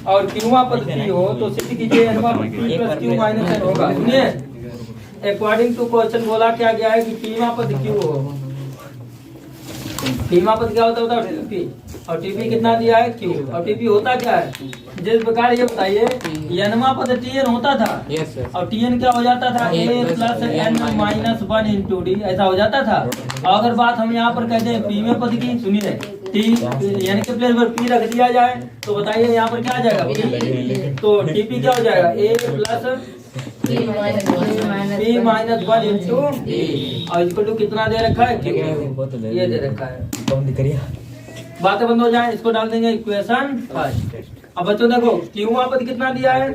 और क्यूवा पद पी हो तो सिद्ध कीजिए एनवा पद P plus Q minus N होगा। सुनिए, अकॉर्डिंग टू क्वेश्चन बोला क्या गया है कि पीवा पद क्यू हो, पीवा पद क्या होता है टीपी, और टीपी कितना दिया है क्यू, और टीपी होता क्या है, जिस प्रकार ये बताइए एनवा पद टीएन होता था और टीएन क्या हो जाता था A plus N minus 1 into D, ऐसा हो जाता था। और अगर बात हम यहाँ पर कहते हैं पी में पद की, सुनिए टी यानी कि प्लेस पर पी रख दिया जाए तो बताइए यहाँ पर क्या आ जाएगा पी, तो टीपी क्या हो जाएगा A plus P minus 1 into और इसको टू कितना दे रखा है क्यू, ये दे रखा है। बातें बंद हो जाए, इसको डाल देंगे इक्वेशन फर्स्ट। अब बच्चों देखो क्यू पद कितना दिया है,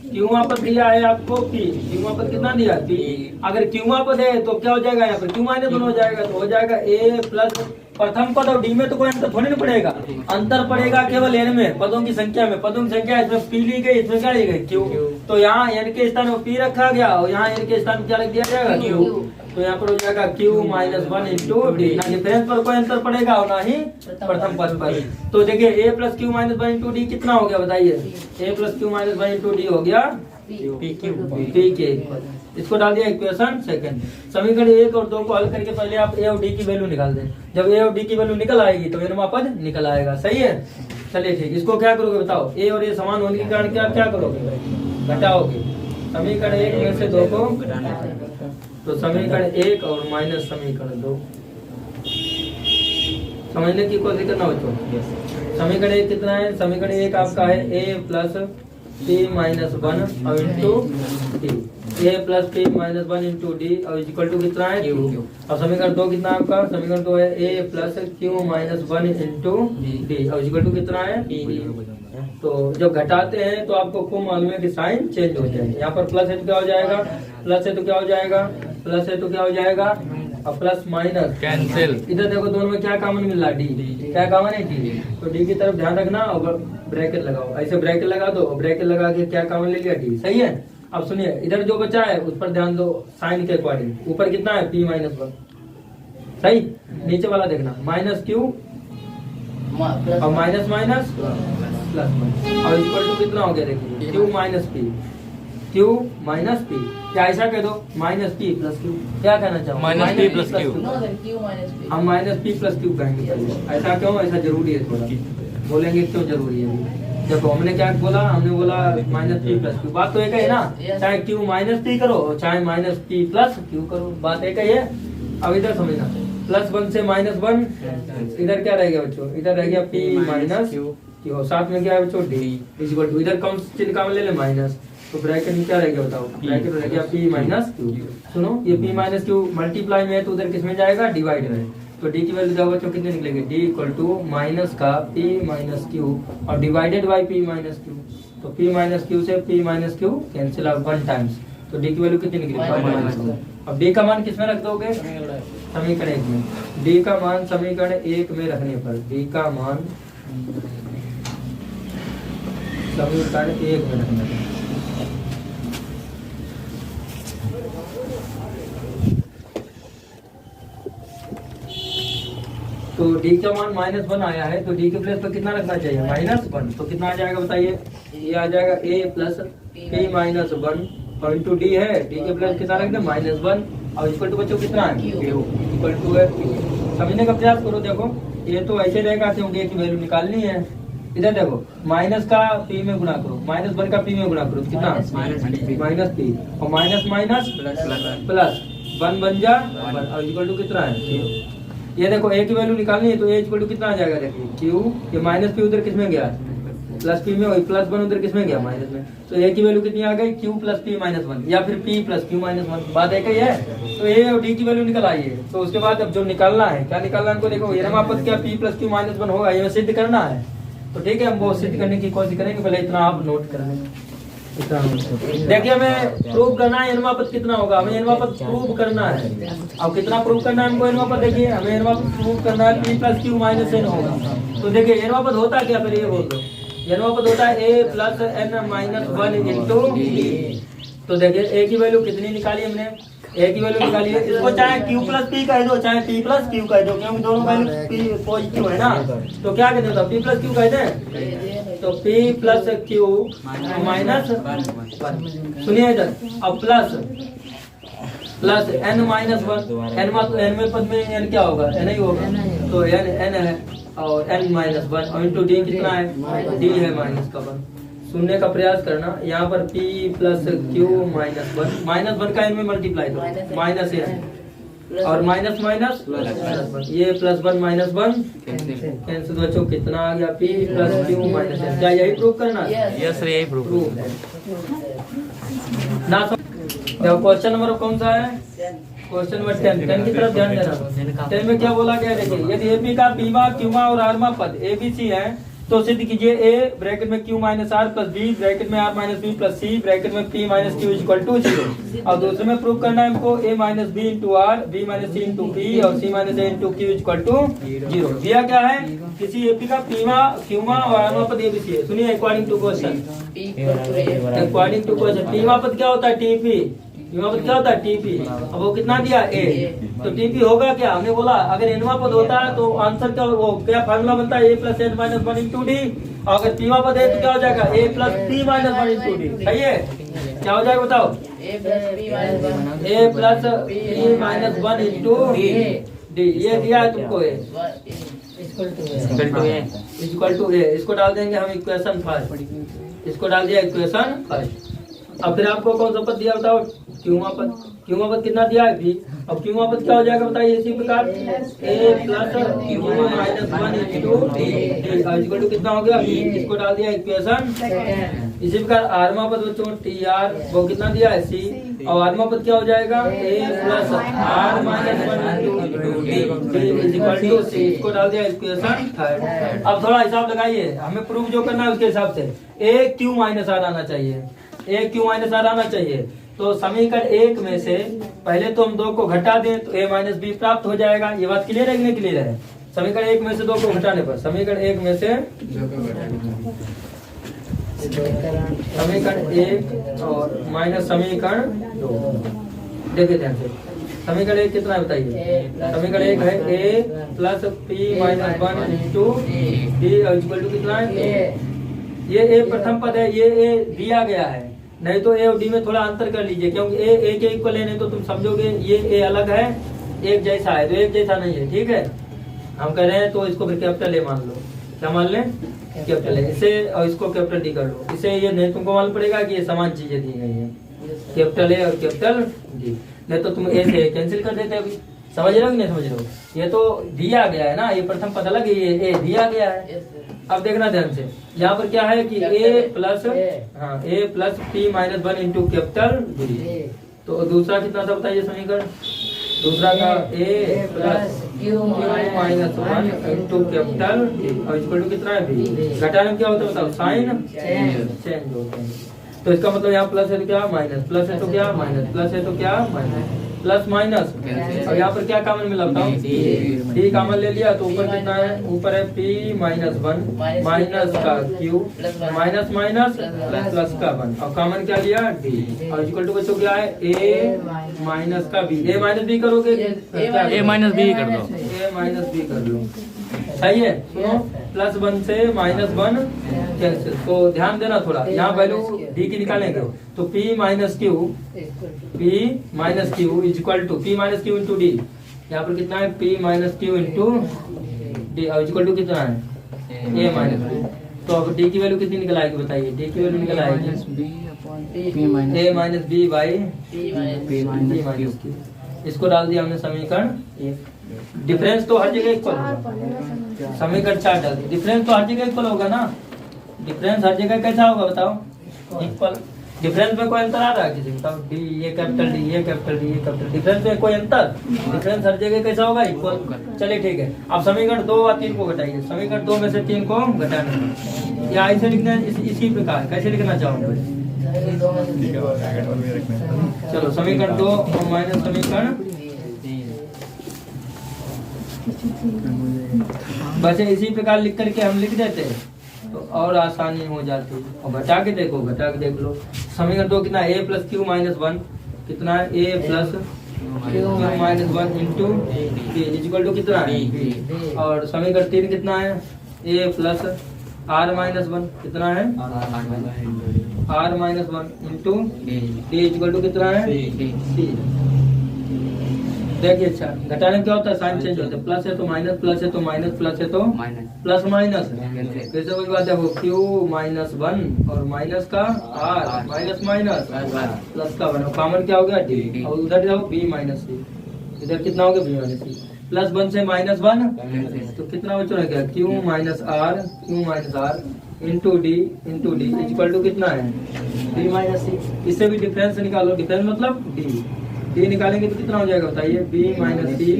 क्यू पद दिया है आपको पी, क्यू पद कितना दिया है पी। अगर क्यू पद है तो क्या हो जाएगा यहाँ पर क्यू माइनस 1 हो जाएगा, तो हो जाएगा ए प्लस प्रथम पद और डी में तो कोई अंतर थोड़ी ना पड़ेगा, अंतर पड़ेगा केवल एन में पदों की संख्या में। पदों की संख्या इसमें पी ली गई, इसमें क्या ली गई क्यू, तो यहाँ एन के स्थान में पी रखा गया और यहाँ एन के स्थान में क्या लिख दिया जाएगा क्यू, तो यहाँ पर हो जाएगा क्यू माइनस 1 इंटू डी। ना डिफरेंस पर कोई अंतर पड़ेगा और ना ही प्रथम पद पर। तो देखिए A plus Q minus 1 into D कितना हो गया बताइए, A plus Q minus 1 into D हो गया पी के। इसको डाल दिया इक्वेशन सेकंड। समीकरण 1 और 2 को हल करके पहले आप ए और डी की वैल्यू निकाल दें। जब ए और डी की वैल्यू निकल आएगी तो एनवा पद निकल आएगा, सही है। चलिए ठीक, इसको क्या करोगे बताओ, ए और ए समान होने के कारण क्या करोगे, घटाओगे। समीकरण 1 में से 2 को, तो समीकरण 1 और माइनस समीकरण 2 समझने की कोशिश करना बच्चों। समीकरण 1 कितना है, समीकरण 1 आपका है ए प्लस पी माइनस 1 और into D, A plus P minus 1 into D और इक्वल टू कितना है क्यू। और समीकरण 2 कितना है आपका, समीकरण 2 है A plus Q minus 1 into D और इक्वल टू कितना है पी। तो जब घटाते हैं तो आपको खूब मालूम है कि साइन चेंज हो जाएगा। यहाँ पर प्लस है तो क्या हो जाएगा, प्लस है तो क्या हो जाएगा, प्लस है तो क्या हो जाएगा, और प्लस माइनस कैंसिल। इधर देखो दोनों में क्या कॉमन मिल रहा है, डी, क्या कॉमन है डी, तो डी की तरफ ध्यान रखना और ब्रैकेट लगाओ, ऐसे ब्रैकेट लगा दो, ब्रैकेट लगा के क्या कॉमन ले लिया डी, सही है। अब सुनिए इधर जो बचा है उस पर ध्यान दो, साइन के अकॉर्डिंग ऊपर कितना है पी माइनस 1, सही। नीचे वाला देखना माइनस क्यू और माइनस माइनस प्लस और इक्वल टू कितना हो गया देखिए Q minus P, Q minus P, क्या ऐसा कह दो माइनस पी प्लस क्यू, क्या कहना चाहो माइनस पी प्लस क्यू, हम माइनस पी प्लस क्यू कहेंगे पहले। ऐसा क्यों, ऐसा जरूरी है थोड़ा, बोलेंगे क्यों जरूरी है। देखो हमने क्या बोला, हमने बोला माइनस पी प्लस क्यू, बात तो एक है ना, चाहे क्यू माइनस पी करो चाहे माइनस पी प्लस क्यू करो, बात एक ही है। अब इधर समझना, प्लस 1 से माइनस 1, इधर क्या रह गया बच्चों, इधर रह गया पी माइनस क्यू, साथ में क्या है बच्चों डी इक्वल टू, इधर कम चिन्ह का ले ले माइनस, तो ब्रैकेट में क्या रह गया बताओ, ब्रैकेट रह गया पी माइनस क्यू। सुनो ये पी माइनस क्यू मल्टीप्लाई में है तो उधर किस में जाएगा, डिवाइड में, तो डी की वैल्यू क्या बच्चों कितने निकलेंगे, डी इक्वल टू माइनस का पी माइनस क्यू और divided by P minus Q, तो पी माइनस क्यू से P minus Q cancel out 1 times, तो डी की वैल्यू कितनी निकलेगी। अब डी का मान किसमें रख दोगे, समीकरण 1 में, डी का मान समीकरण 1 में रखने पर, डी का मान समीकरण 1 में रखने पर, तो डी का मान -1 आया है तो डी के प्लेस पर कितना रखना चाहिए -1, तो कितना आ जाएगा बताइए, ये आ जाएगा a प्लस पी माइनस 1 और इंटू डी है, डी के प्लेस कितना रख दे -1 और इक्वल टू बच्चों कितना है इक्वल टू है Q। समझने का प्रयास करो, देखो ये तो ऐसे रहेगा क्योंकि की वैल्यू निकालनी है। इधर देखो माइनस का पी में गुणा करो, -1 का पी में गुणा करो, कितना माइनस पी और माइनस माइनस प्लस 1 बन जा और इक्वल टू कितना है। ये देखो ए की वैल्यू निकालनी है तो ए इक्वल टू कितना आ जाएगा, देखिए क्यू, ये माइनस पी उधर किसमें गया प्लस पी में, और प्लस 1 उधर किसमें गया माइनस में, तो ए की वैल्यू कितनी आ गई क्यू प्लस पी माइनस 1 या फिर पी प्लस क्यू माइनस 1, बात एक ही है। तो ए और डी की वैल्यू निकल आई है, तो उसके बाद अब जो निकालना है, क्या निकालना है हमको, देखो ये पद क्या पी प्लस क्यू माइनस 1 होगा, ये सिद्ध करना है। तो ठीक है हम वो सिद्ध करने की कोशिश करेंगे, पहले इतना आप नोट कर लें। देखिए हमें प्रूव करना है एनवा पद कितना होगा, हमें एनवा पद प्रूव करना है। अब कितना प्रूव करना है हमको एनवा पद, देखिए हमें एनवा पद प्रूव करना है P plus Q minus N होगा। तो देखिए एनवा पद होता क्या, फिर ये बोल दो, एनवा पद होता है A plus N minus 1 into D. तो देखिए ए की वैल्यू कितनी निकाली हमने ए की वैल्यू निकालिए। इसको चाहे q प्लस पी कह दो चाहे p प्लस q कह दो, क्योंकि दोनों वैल्यू पॉजिटिव है ना, तो क्या कहते हो p प्लस q कहते हैं, तो p प्लस q माइनस, सुनिए इधर, अब प्लस n माइनस 1, n में पद में n क्या होगा, n ही होगा, तो n है और n माइनस 1 और इंटू डी कितना है, d है माइनस का 1। सुनने का प्रयास करना, यहाँ पर p प्लस q माइनस 1 का n में मल्टीप्लाई दो, माइनस n और माइनस माइनस प्लस, ये प्लस 1 माइनस 1 कैंसिल, बच्चों कितना आ गया, p plus q minus n। क्या यही प्रूव करना है? यस सर, यही प्रूफ ना। क्वेश्चन नंबर कौन सा है, क्वेश्चन नंबर 10 की तरफ ध्यान देना। 10 में क्या बोला गया, देखिए यदि एपी का पीवा क्यूमा और आरमा पद एबीसी है तो सिद्ध कीजिए ए ब्रैकेट में Q minus R plus B bracket में R minus B plus C bracket में P minus Q equal to 0। और दूसरे में प्रूव करना है हमको A minus B into R, B minus C into P और C minus A into Q equal to 0। दिया क्या है, किसी एपी का पीवा क्यूमा और आरमा पद एबीसी है। सुनिए according to question, according to question पीवा पद क्या होता है, टीपी, पीवा पद क्या होता है, टीपी। अब वो कितना दिया, ए, तो टीपी होगा क्या, हमने बोला अगर एनवा पद होता है तो आंसर क्या, वो क्या फार्मूला बनता है, A plus N minus 1 into D. और अगर पीवा पद है तो क्या हो जाएगा, A plus P minus 1 into D. सही है, क्या हो जाएगा बताओ, A plus P minus 1 into D. ये दिया है तुमको, ए इक्वल टू ए, इसको डाल देंगे हम इक्वेशन फर्स्ट, इसको डाल दिया इक्वेशन फर्स्ट। अब फिर आपको कौन सा पद दिया बताओ, क्यूमा पद, क्यूमा पद कितना दिया है बी। अब क्यूमा पद क्या हो जाएगा बताइए, इसी प्रकार A plus Q minus 1 into D equal to कितना हो गया बी, इसको डाल दिया इक्वेशन। इसी प्रकार आरमा पद बच्चों टी आर वो कितना दिया है सी, और आरमा पद क्या हो जाएगा A plus are minus 1 into D equal to C, इसको डाल दिया इक्वेशन थर्ड। अब थोड़ा हिसाब लगाइए, हमें प्रूफ जो करना है उसके हिसाब से ए क्यू माइनस आर आना चाहिए, ए क्यू माइनस आर आना चाहिए। तो समीकरण 1 में से पहले तो हम 2 को घटा दें तो a माइनस बी प्राप्त हो जाएगा। ये बात क्लियर है कि नहीं क्लियर है, समीकरण 1 में से 2 को घटाने पर, समीकरण 1 में से समीकरण 1 और माइनस समीकरण 2, देखिए ध्यान से, समीकरण 1 कितना है बताइए, समीकरण 1 है a plus P minus 1 into D equal to कितना है, ये a प्रथम पद है, ये a दिया गया है, नहीं तो ए और डी में थोड़ा अंतर कर लीजिए, क्योंकि ए के इक्वल है, नहीं तो तुम समझोगे ये ए अलग है एक जैसा है, तो एक जैसा नहीं है, ठीक है। हम कह रहे हैं तो इसको फिर कैपिटल ए मान लो, क्या मान लें, कैपिटल ए, इसे और इसको कैपिटल डी कर लो, इसे ये नहीं तुमको मालूम पड़ेगा कि ये समान चीजें दी गई है, कैपिटल ए और कैपिटल डी, नहीं तो तुम ए से कैंसिल कर देते अभी। समझ रहे हो कि नहीं समझ रहे हो, ये तो दिया गया है ना, ये प्रथम पद अलग है, ये ए दिया गया है। अब देखना ध्यान से, यहाँ पर क्या है कि a प्लस, हाँ a plus P minus 1 into capital D. तो दूसरा कितना था बताइए समीकरण, दूसरा का a plus Q minus 1 into capital D और इक्वल टू कितना है बी। घटाने में क्या होता है बताओ, साइन चेंज होते हैं, तो इसका मतलब यहाँ प्लस है तो क्या माइनस, प्लस है तो क्या माइनस, प्लस है तो क्या माइनस, प्लस माइनस, और यहाँ पर क्या कॉमन मिला बताओ, डी कॉमन ले लिया, तो ऊपर कितना है, ऊपर है पी माइनस 1 माइनस का क्यू माइनस माइनस प्लस का 1 और कॉमन क्या लिया डी और इक्वल टू बच्चों क्या है ए माइनस का बी। ए माइनस बी करोगे, ए माइनस बी कर दो, ए माइनस बी कर लो, सही है। सुनो, प्लस 1 से माइनस 1 कैंसिल, तो ध्यान देना थोड़ा, यहाँ वैल्यू डी की निकालेंगे तो p minus Q is equal to p minus Q into D, यहाँ पर कितना है p minus Q into D और इक्वल टू कितना है a माइनस बी। तो अब d की वैल्यू कितनी निकल आएगी बताइए, d की वैल्यू निकल आएगी a minus B by p minus Q. इसको डाल दिया हमने समीकरण, डिफरेंस तो हर जगह इक्वल होगा, समीकरण 4 डाल दिया, डिफरेंस तो हर जगह इक्वल होगा ना, डिफरेंस हर जगह कैसा होगा बताओ, इक्वल। डिफरेंस में कोई अंतर आ रहा है किसी, बताओ, डी ये कैपिटल डी ये कैपिटल डी ये कैपिटल, डिफरेंस में कोई अंतर, डिफरेंस हर जगह कैसा होगा इक्वल। चलिए ठीक है, अब समीकरण 2 और 3 को घटाइए, समीकरण 2 में से 3 को घटाना, या ऐसे लिखना है इसी प्रकार, कैसे लिखना चाहोगे, चलो समीकरण 2 और माइनस समीकरण, बस इसी प्रकार लिख करके हम लिख देते हैं तो और आसानी हो जाती। और घटा के देखो, घटा के देख लो, समीकरण 2 कितना है, a प्लस क्यू माइनस 1 कितना है, a plus Q minus 1 into B is equal to कितना है बी। और समीकरण 3 कितना है ए प्लस आर माइनस 1 कितना है R minus 1 into D is equal to कितना है सी। देखिए अच्छा घटाने में क्या होता है साइन चेंज होता है, प्लस है तो माइनस, प्लस है तो माइनस, प्लस है तो प्लस माइनस। फिर से वही बात है वो क्यू माइनस 1 और माइनस का आर माइनस माइनस प्लस का 1 कॉमन क्या हो गया डी और उधर जाओ बी माइनस सी, इधर कितना हो गया बी माइनस सी प्लस 1 से माइनस 1 तो कितना बच रहा है Q minus R into D is equal to कितना है डी माइनस सी। इससे भी डिफरेंस निकालो, डिफरेंस मतलब डी निकालेंगे तो कितना हो जाएगा बताइए B minus C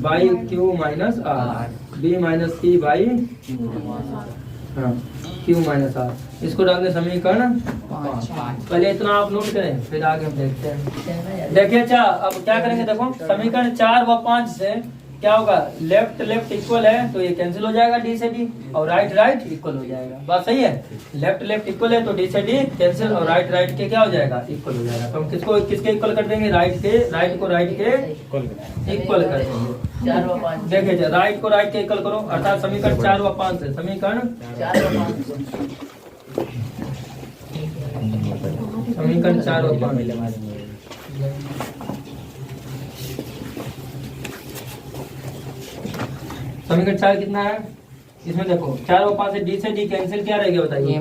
by Q minus R, B minus C by Q minus R. इसको डालने समीकरण 5। पहले इतना आप नोट करें फिर आगे हम देखते हैं। देखिए अच्छा अब क्या करेंगे देखो समीकरण 4 व 5 से क्या होगा लेफ्ट इक्वल है तो ये कैंसिल हो जाएगा डी से डी और राइट इक्वल हो जाएगा। बात सही है, लेफ्ट इक्वल है तो डी से डी कैंसिल और राइट के क्या हो जाएगा इक्वल हो जाएगा। तो हम किसके इक्वल कर देंगे राइट को राइट के इक्वल कर देंगे। देखिए राइट को राइट के इक्वल करो अर्थात समीकरण 4 व 5 से समीकरण 4 व 5 समीकरण 4 कितना है इसमें देखो 4 और 5 से डी कैंसिल क्या रहेगा बताइए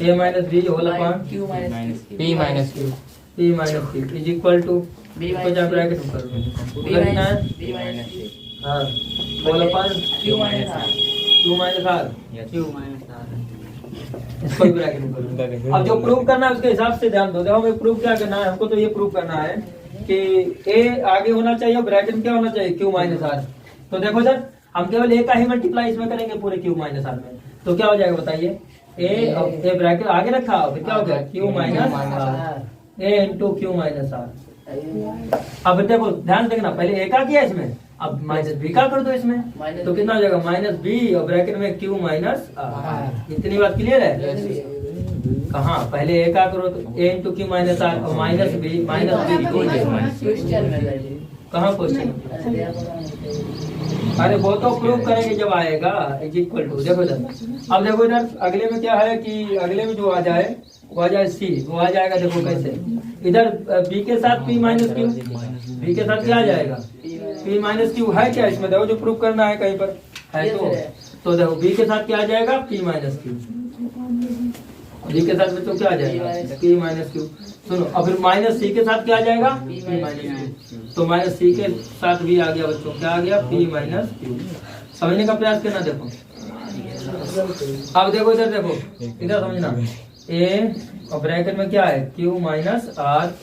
A minus B whole upon P minus Q is equal to B bracket में कर दो कितना है हां whole upon Q minus R इसको भी ब्रैकेट में कर दो। अब जो प्रूव करना है उसके हिसाब से ध्यान दो। देखो हमें प्रूव क्या करना है, हमको तो ये प्रूव करना है कि ए आगे होना चाहिए और ब्रैकेट में क्या होना चाहिए क्यू माइनस आर। तो देखो सर हम केवल ए का ही मल्टीप्लाई इसमें करेंगे पूरे क्यू माइनस आर में तो क्या हो जाएगा बताइए ए ब्रैकेट आगे रखा फिर क्या हो गया Q minus R A into Q minus R. अब देखो ध्यान देखना पहले ए का किया इसमें अब माइनस बी का कर दो इसमें तो कितना हो जाएगा माइनस बी और ब्रैकेट में क्यू माइनस आर। इतनी बात क्लियर है। कहाँ पहले ए का करो तो ए इंटू क्यू माइनस आर और माइनस बी कहाँ क्वेश्चन अरे वो तो प्रूव करेंगे जब आएगा इज इक्वल टू। देखो इधर अब देखो इधर अगले में क्या है कि अगले में जो आ जाए वो आ जाए सी वो आ जाएगा देखो कैसे इधर बी के साथ पी माइनस क्यू बी के साथ क्या आ जाएगा पी माइनस क्यू है क्या इसमें देखो जो प्रूव करना है कहीं पर है तो देखो बी के साथ क्या आ जाएगा पी माइनस क्यू बी के साथ बच्चों क्या आ जाएगा पी माइनस क्यू। सुनो अब फिर माइनस सी के साथ क्या आ जाएगा पी माइनस क्यू तो माइनस सी के साथ भी आ गया बच्चों क्या आ गया पी माइनस क्यू। समझने का प्रयास करना। देखो अब देखो इधर समझना ए और ब्रैकेट में क्या है क्यू माइनस आर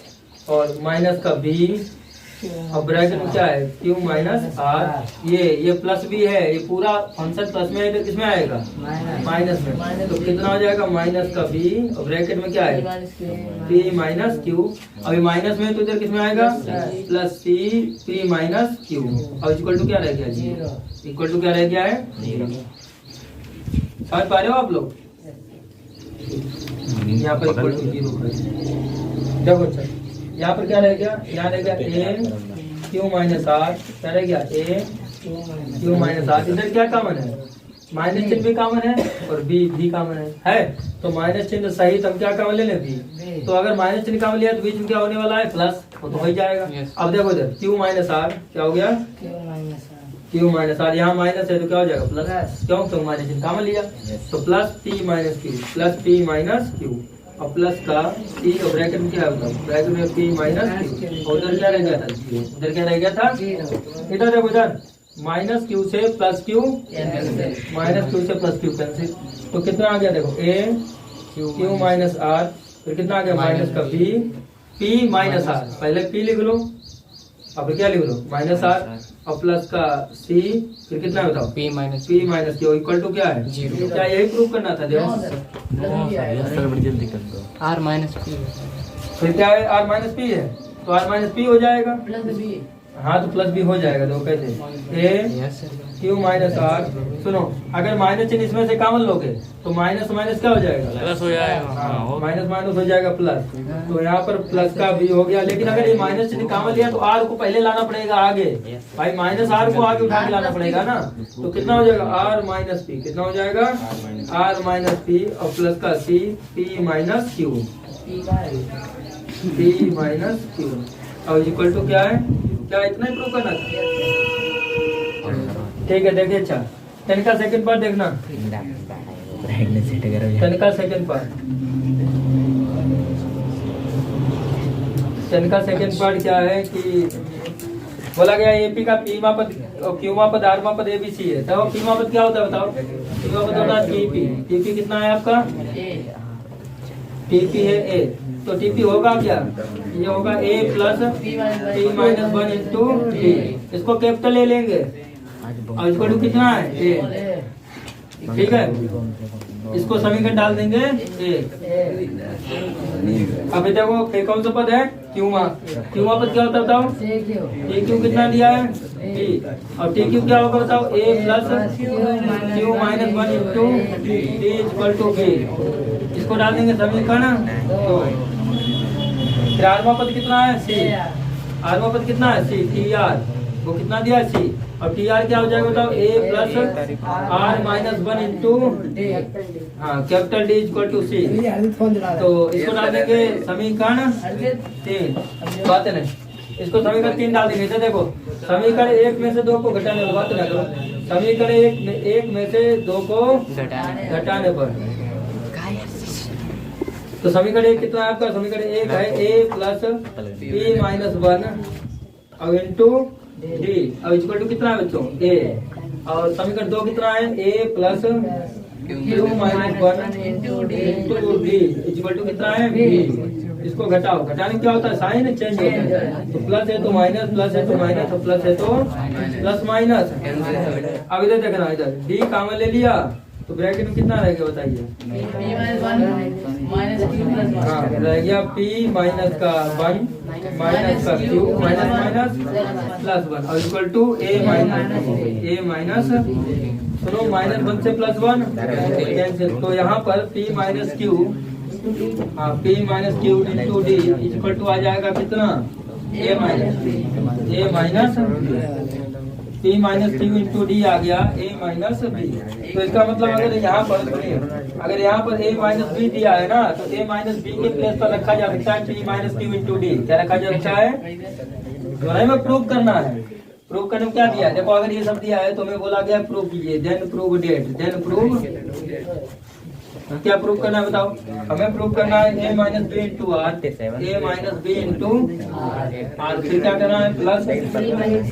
और माइनस का बी और ब्रैकेट में क्या है क्यू माइनस आर ये प्लस भी है ये पूरा फंक्शन प्लस में है तो किसमें आएगा माइनस में तो कितना हो जाएगा माइनस का बी और ब्रैकेट में क्या है पी माइनस क्यू। अभी माइनस में तो इधर किसमें आएगा plus C P minus Q और इक्वल टू क्या रह गया जीरो इक्वल टू क्या रह गया है समझ पा रहे हो आप लोग यहाँ पर इक्वल टू जीरो देखो अच्छा यहाँ पर क्या रह गया यहाँ रह गया ए क्यू माइनस आर क्या रह गया ए क्यू माइनस आर। इधर क्या कॉमन है माइनस चिन्ह भी कॉमन है और बी भी कॉमन है तो माइनस चिन्ह सही तो हम क्या कॉमन ले लें बी। तो अगर माइनस चिन्ह कॉमन लिया तो बीच में क्या होने वाला है प्लस वो तो हो ही जाएगा। अब देखो इधर क्यू माइनस आर क्या हो गया क्यू माइनस आर यहाँ माइनस है तो क्या हो जाएगा प्लस क्यों तो माइनस चिन्ह कॉमन लिया तो प्लस पी माइनस क्यू और प्लस का सी और ब्रैकेट में क्या होगा ब्रैकेट में पी माइनस क्यू और उधर क्या रह गया था इधर क्या रह गया था इधर देखो इधर माइनस क्यू से प्लस क्यू कैंसिल तो कितना आ गया देखो ए क्यू माइनस आर फिर कितना आ गया माइनस का बी पी माइनस आर पहले पी लिख लो अब क्या लिख लो माइनस आर और प्लस का सी फिर कितना है बताओ P minus Q equal to क्या है जीरो। क्या यही प्रूव करना था आर माइनस पी फिर क्या है आर माइनस पी है तो आर माइनस पी हो जाएगा हाँ तो प्लस बी हो जाएगा। तो कैसे ए क्यू माइनस आर। सुनो, अगर माइनस चिन्ह इसमें से कॉमन लोगे तो माइनस माइनस क्या हो जाएगा, प्लस हो जाएगा। हाँ, माइनस माइनस हो जाएगा प्लस। तो यहाँ पर प्लस का भी हो गया, लेकिन अगर ये माइनस चिन्ह कॉमन लिया तो आर को पहले लाना पड़ेगा आगे। भाई माइनस आर को आगे उठा के लाना पड़ेगा ना। तो कितना हो जाएगा, आर माइनस पी। कितना हो जाएगा, आर माइनस पी और प्लस का C, P minus Q, P minus Q और इक्वल टू क्या है, क्या इतना ही प्रूव करना था। ठीक है, देखिए अच्छा, 10 का सेकंड पार्ट देखना, 10 का सेकंड पार्ट, 10 का सेकंड पार्ट क्या है कि बोला गया एपी का पी मापद और क्यू मापद आर मापद एबीसी है। तो पी मापद क्या होता है बताओ, पी मापद होता है टीपी। टीपी कितना है आपका, टीपी है ए, तो टीपी होगा क्या, ये होगा A plus P minus 1 into T. इसको कैपिटल ए लेंगे और इसको टू कितना है ए, ठीक है। इसको समीकरण डाल देंगे ए। अब देखो फिर कौन सा पद है, क्यू पद क्या होता है बताओ, टी क्यू कितना दिया है टी, और टी क्यू क्या होगा बताओ, A plus Q minus 1 into T equal to B. इसको डाल देंगे समीकरण। तो फिर आर पद कितना है सी, आर पद कितना है सी, टी आर वो कितना दिया है सी, और टी आर क्या हो जाएगा बताओ, A plus are minus 1 into हाँ कैपिटल डी इक्वल टू सी। तो इसको डाल देंगे समीकरण 3, बात है नहीं, इसको समीकरण 3 डाल देंगे। देखो समीकरण 1 में से 2 को घटाने पर, बात ना करो, समीकरण 1 में से 2 को घटाने पर, तो समीकरण 1 कितना है आपका, समीकरण 1 है ए प्लस पी माइनस 1 और इंटू डी और इक्वल टू कितना है बच्चों ए, और समीकरण 2 कितना है A plus Q minus 1 into D equal to कितना है बी। इसको घटाओ, घटाने क्या होता है, साइन चेंज होता है, तो प्लस है तो माइनस, प्लस है तो माइनस, तो प्लस है तो प्लस माइनस। अब इधर देखना, इधर डी कॉमन ले लिया तो ब्रैकेट में कितना रहेगा बताइए, हाँ रह गया पी माइनस का 1 माइनस का क्यू माइनस माइनस प्लस 1 और इक्वल टू ए माइनस सुनो माइनस 1 से प्लस 1 कैंसिल। तो यहाँ पर पी माइनस क्यू, हाँ P minus Q into D equal to आ जाएगा कितना, A minus P minus Q into D आ गया ए माइनस बी। तो इसका मतलब अगर यहाँ पर ए माइनस बी दिया है ना, तो ए माइनस बी के प्लेस पर रखा जा सकता है P minus Q into D. क्या रखा जा सकता है, हमें प्रूव करना है। प्रूव करने में क्या दिया है, देखो अगर ये सब दिया है तो हमें बोला गया प्रूव कीजिए, then prove that, then prove क्या प्रूव करना है बताओ, हमें प्रूव करना है A minus B into R, A minus B into R, फिर क्या करना है plus B minus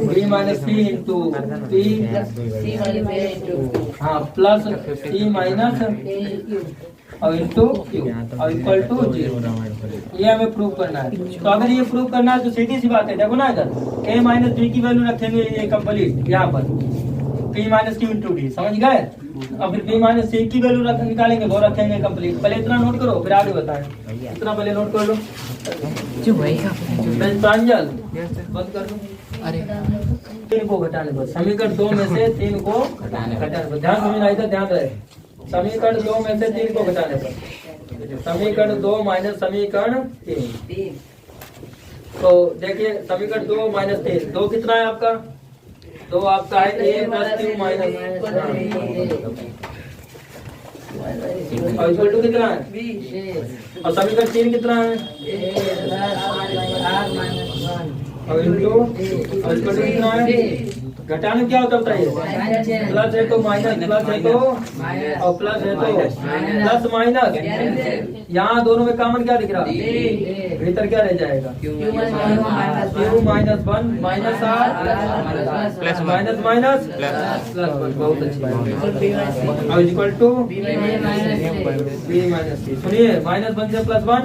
B minus C into P, हाँ प्लस सी माइनस और इंटू क्यू और इक्वल टू 0। ये हमें प्रूव करना है। तो अगर ये प्रूव करना है तो सीधी सी बात है, देखो ना इधर ए माइनस बी की वैल्यू रखेंगे ये कंप्लीट यहाँ पर P minus Q into D, समझ गए। और फिर पी माइनस सी की वैल्यू निकालेंगे, वो रखेंगे कंप्लीट। पहले इतना नोट करो फिर आगे बताएं, इतना पहले नोट कर लो। प्रांजल बंद कर दो। अरे 3 को घटाने पर, समीकरण 2 में से 3 को घटाने पर, ध्यान समझना, इधर ध्यान रहे। समीकरण 2 में से 3 को घटाने पर, समीकरण 2 माइनस समीकरण 3। तो देखिए समीकरण 2 माइनस 3, 2 कितना है आपका, 2 आपका है ए प्लस क्यू माइनस और इक्वल टू कितना है, और समीकरण 3 कितना है और इंटू और इक्वल टू कितना है। घटाने क्या होता बताइए, प्लस है तो माइनस, प्लस है तो और प्लस है तो प्लस माइनस। यहाँ दोनों में कॉमन क्या दिख रहा है, भीतर क्या रह जाएगा, Q minus 1 minus R plus minus minus plus 1। बहुत अच्छी, और equal to B minus C. सुनिए माइनस 1 से प्लस 1,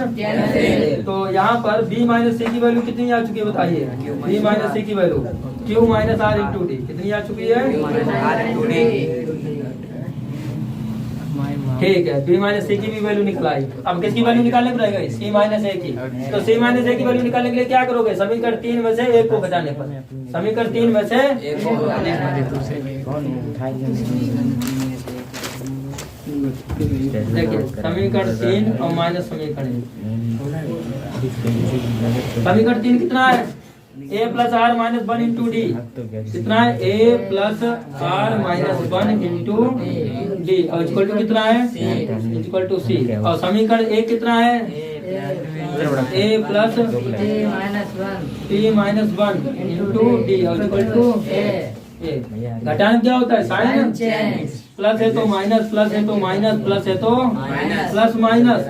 तो यहाँ पर बी माइनस सी की वैल्यू कितनी आ चुकी है बताइए, बी माइनस सी की value Q minus R into D कितनी आ चुकी है, ठीक है, बी माइनस सी की भी वैल्यू निकल आई। अब किसकी वैल्यू निकालने पड़ेगा? सी माइनस ए की। तो सी माइनस ए की वैल्यू निकालने के लिए क्या करोगे? समीकरण 3 में से एक को घटाने पर, समीकरण 3 में से देखिए समीकरण 3 और माइनस समीकरण 1। समीकरण 3 कितना है? a plus are minus 1 into D कितना है? a plus are minus 1 into D और इक्वल टू कितना है? Equal to c. और समीकरण 1 कितना है? a plus p minus 1 into D और इक्वल टू a। घटाना क्या होता है? साइन प्लस है तो माइनस, प्लस है तो माइनस, प्लस है तो प्लस माइनस।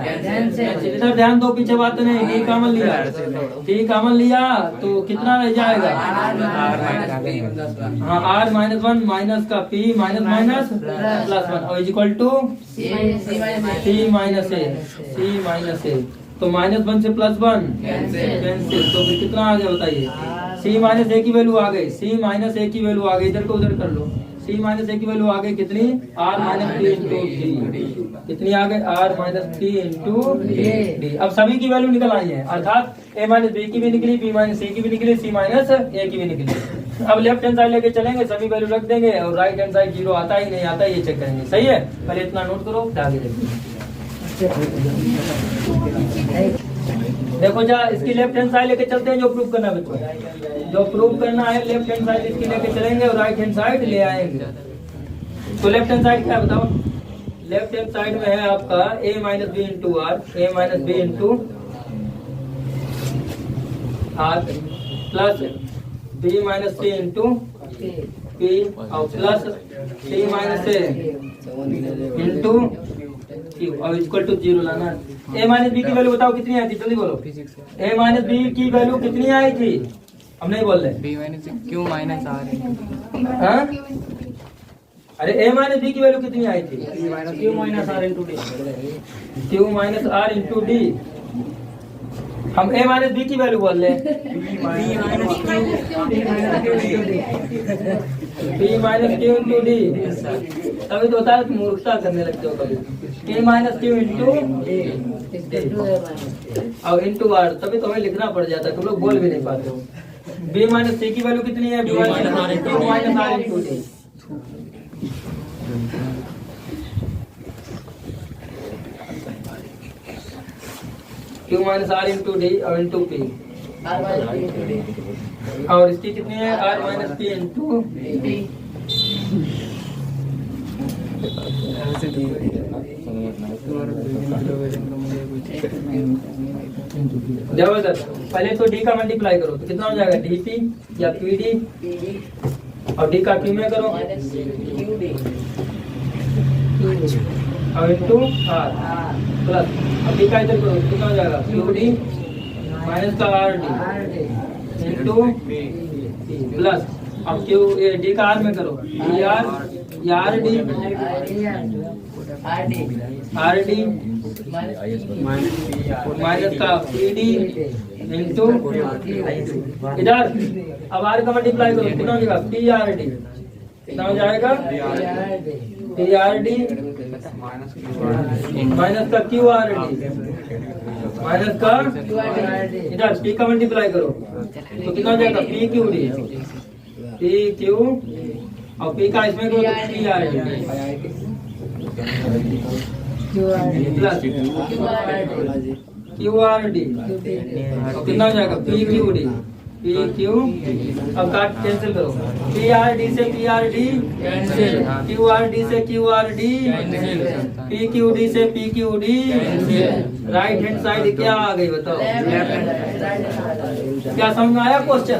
इधर ध्यान दो, पीछे बात नहीं। डी कॉमन लिया, डी कॉमन लिया तो कितना रह जाएगा? हाँ, आर माइनस 1 माइनस का पी माइनस माइनस प्लस 1 और equal to C minus A, C minus A. तो माइनस 1 से प्लस 1 कैंसिल, तो फिर कितना आ गया बताइए? सी माइनस ए की वैल्यू आ गई, सी माइनस ए की वैल्यू आ गई। इधर को उधर कर लो, सी माइनस ए की वैल्यू आ गई कितनी? R minus P into D. कितनी आ गई? R minus P into D. अब सभी की वैल्यू निकल आई है, अर्थात ए माइनस बी की भी निकली, बी माइनस ए की भी निकली, सी माइनस ए की भी निकली। अब लेफ्ट हैंड साइड लेके चलेंगे, सभी वैल्यू रख देंगे और राइट हैंड साइड 0 आता ही नहीं आता, ये चेक करेंगे। सही है, पहले इतना नोट करो, आगे देखिए। देखो जा, इसकी लेफ्ट हैंड साइड लेके चलते हैं, जो प्रूव करना है बच्चों, जो प्रूव करना है लेफ्ट हैंड साइड इसकी लेके चलेंगे और राइट हैंड साइड ले आएंगे। तो लेफ्ट हैंड साइड क्या है बताओ? लेफ्ट हैंड साइड में है आपका a minus B into R, A minus B into R plus B minus C into P और plus C minus A into Q और इक्वल टू 0 लाना है। ए माइनस बी की वैल्यू बताओ कितनी आई थी? जल्दी बोलो। ए माइनस बी की वैल्यू कितनी आई थी? हम नहीं बोल रहे। B minus Q minus R. अरे ए माइनस बी की वैल्यू कितनी आई थी? Q minus R into D. Q minus R into D. हम ए माइनस बी की वैल्यू बोल रहे हैं। B minus Q into D. तभी तो होता है कि मूर्खता करने लगते हो कभी। के माइनस क्यू इंटू और इंटू आर, तभी तो हमें लिखना पड़ जाता है, तुम लोग बोल भी नहीं पाते हो। बी माइनस सी की वैल्यू कितनी है? B minus R into D. Q minus R into D और इंटू पी और इसकी कितनी है? आर माइनस पी इंटू जबरदस्त। पहले तो डी का मल्टीप्लाई करो तो कितना हो जाएगा? डी पी या पी डी और डी का क्यू में करो और इंटू आर प्लस अब डी का इधर करो कितना हो जाएगा? क्यू डी माइनस का आर डी इंटू प्लस अब क्यू डी का आर में करो डी आर या आर डी माइनस का पी डी इंटू इधर अब आर का मल्टीप्लाई करो कितना हो जाएगा? पी आर डी कितना हो जाएगा? पी आर डी माइनस का क्यू आर डी माइनस का इधर पी का मल्टीप्लाई करो तो कितना हो जाएगा? P Q D, P Q और पी का इसमें करो तो P R D plus Q R D और कितना हो जाएगा? P Q D, P Q अब काट कैंसिल करो। पी आर डी से P R D cancel, Q R D से Q R D cancel, P Q D से P Q D cancel. Right hand side क्या आ गई बताओ? क्या समझ में आया क्वेश्चन?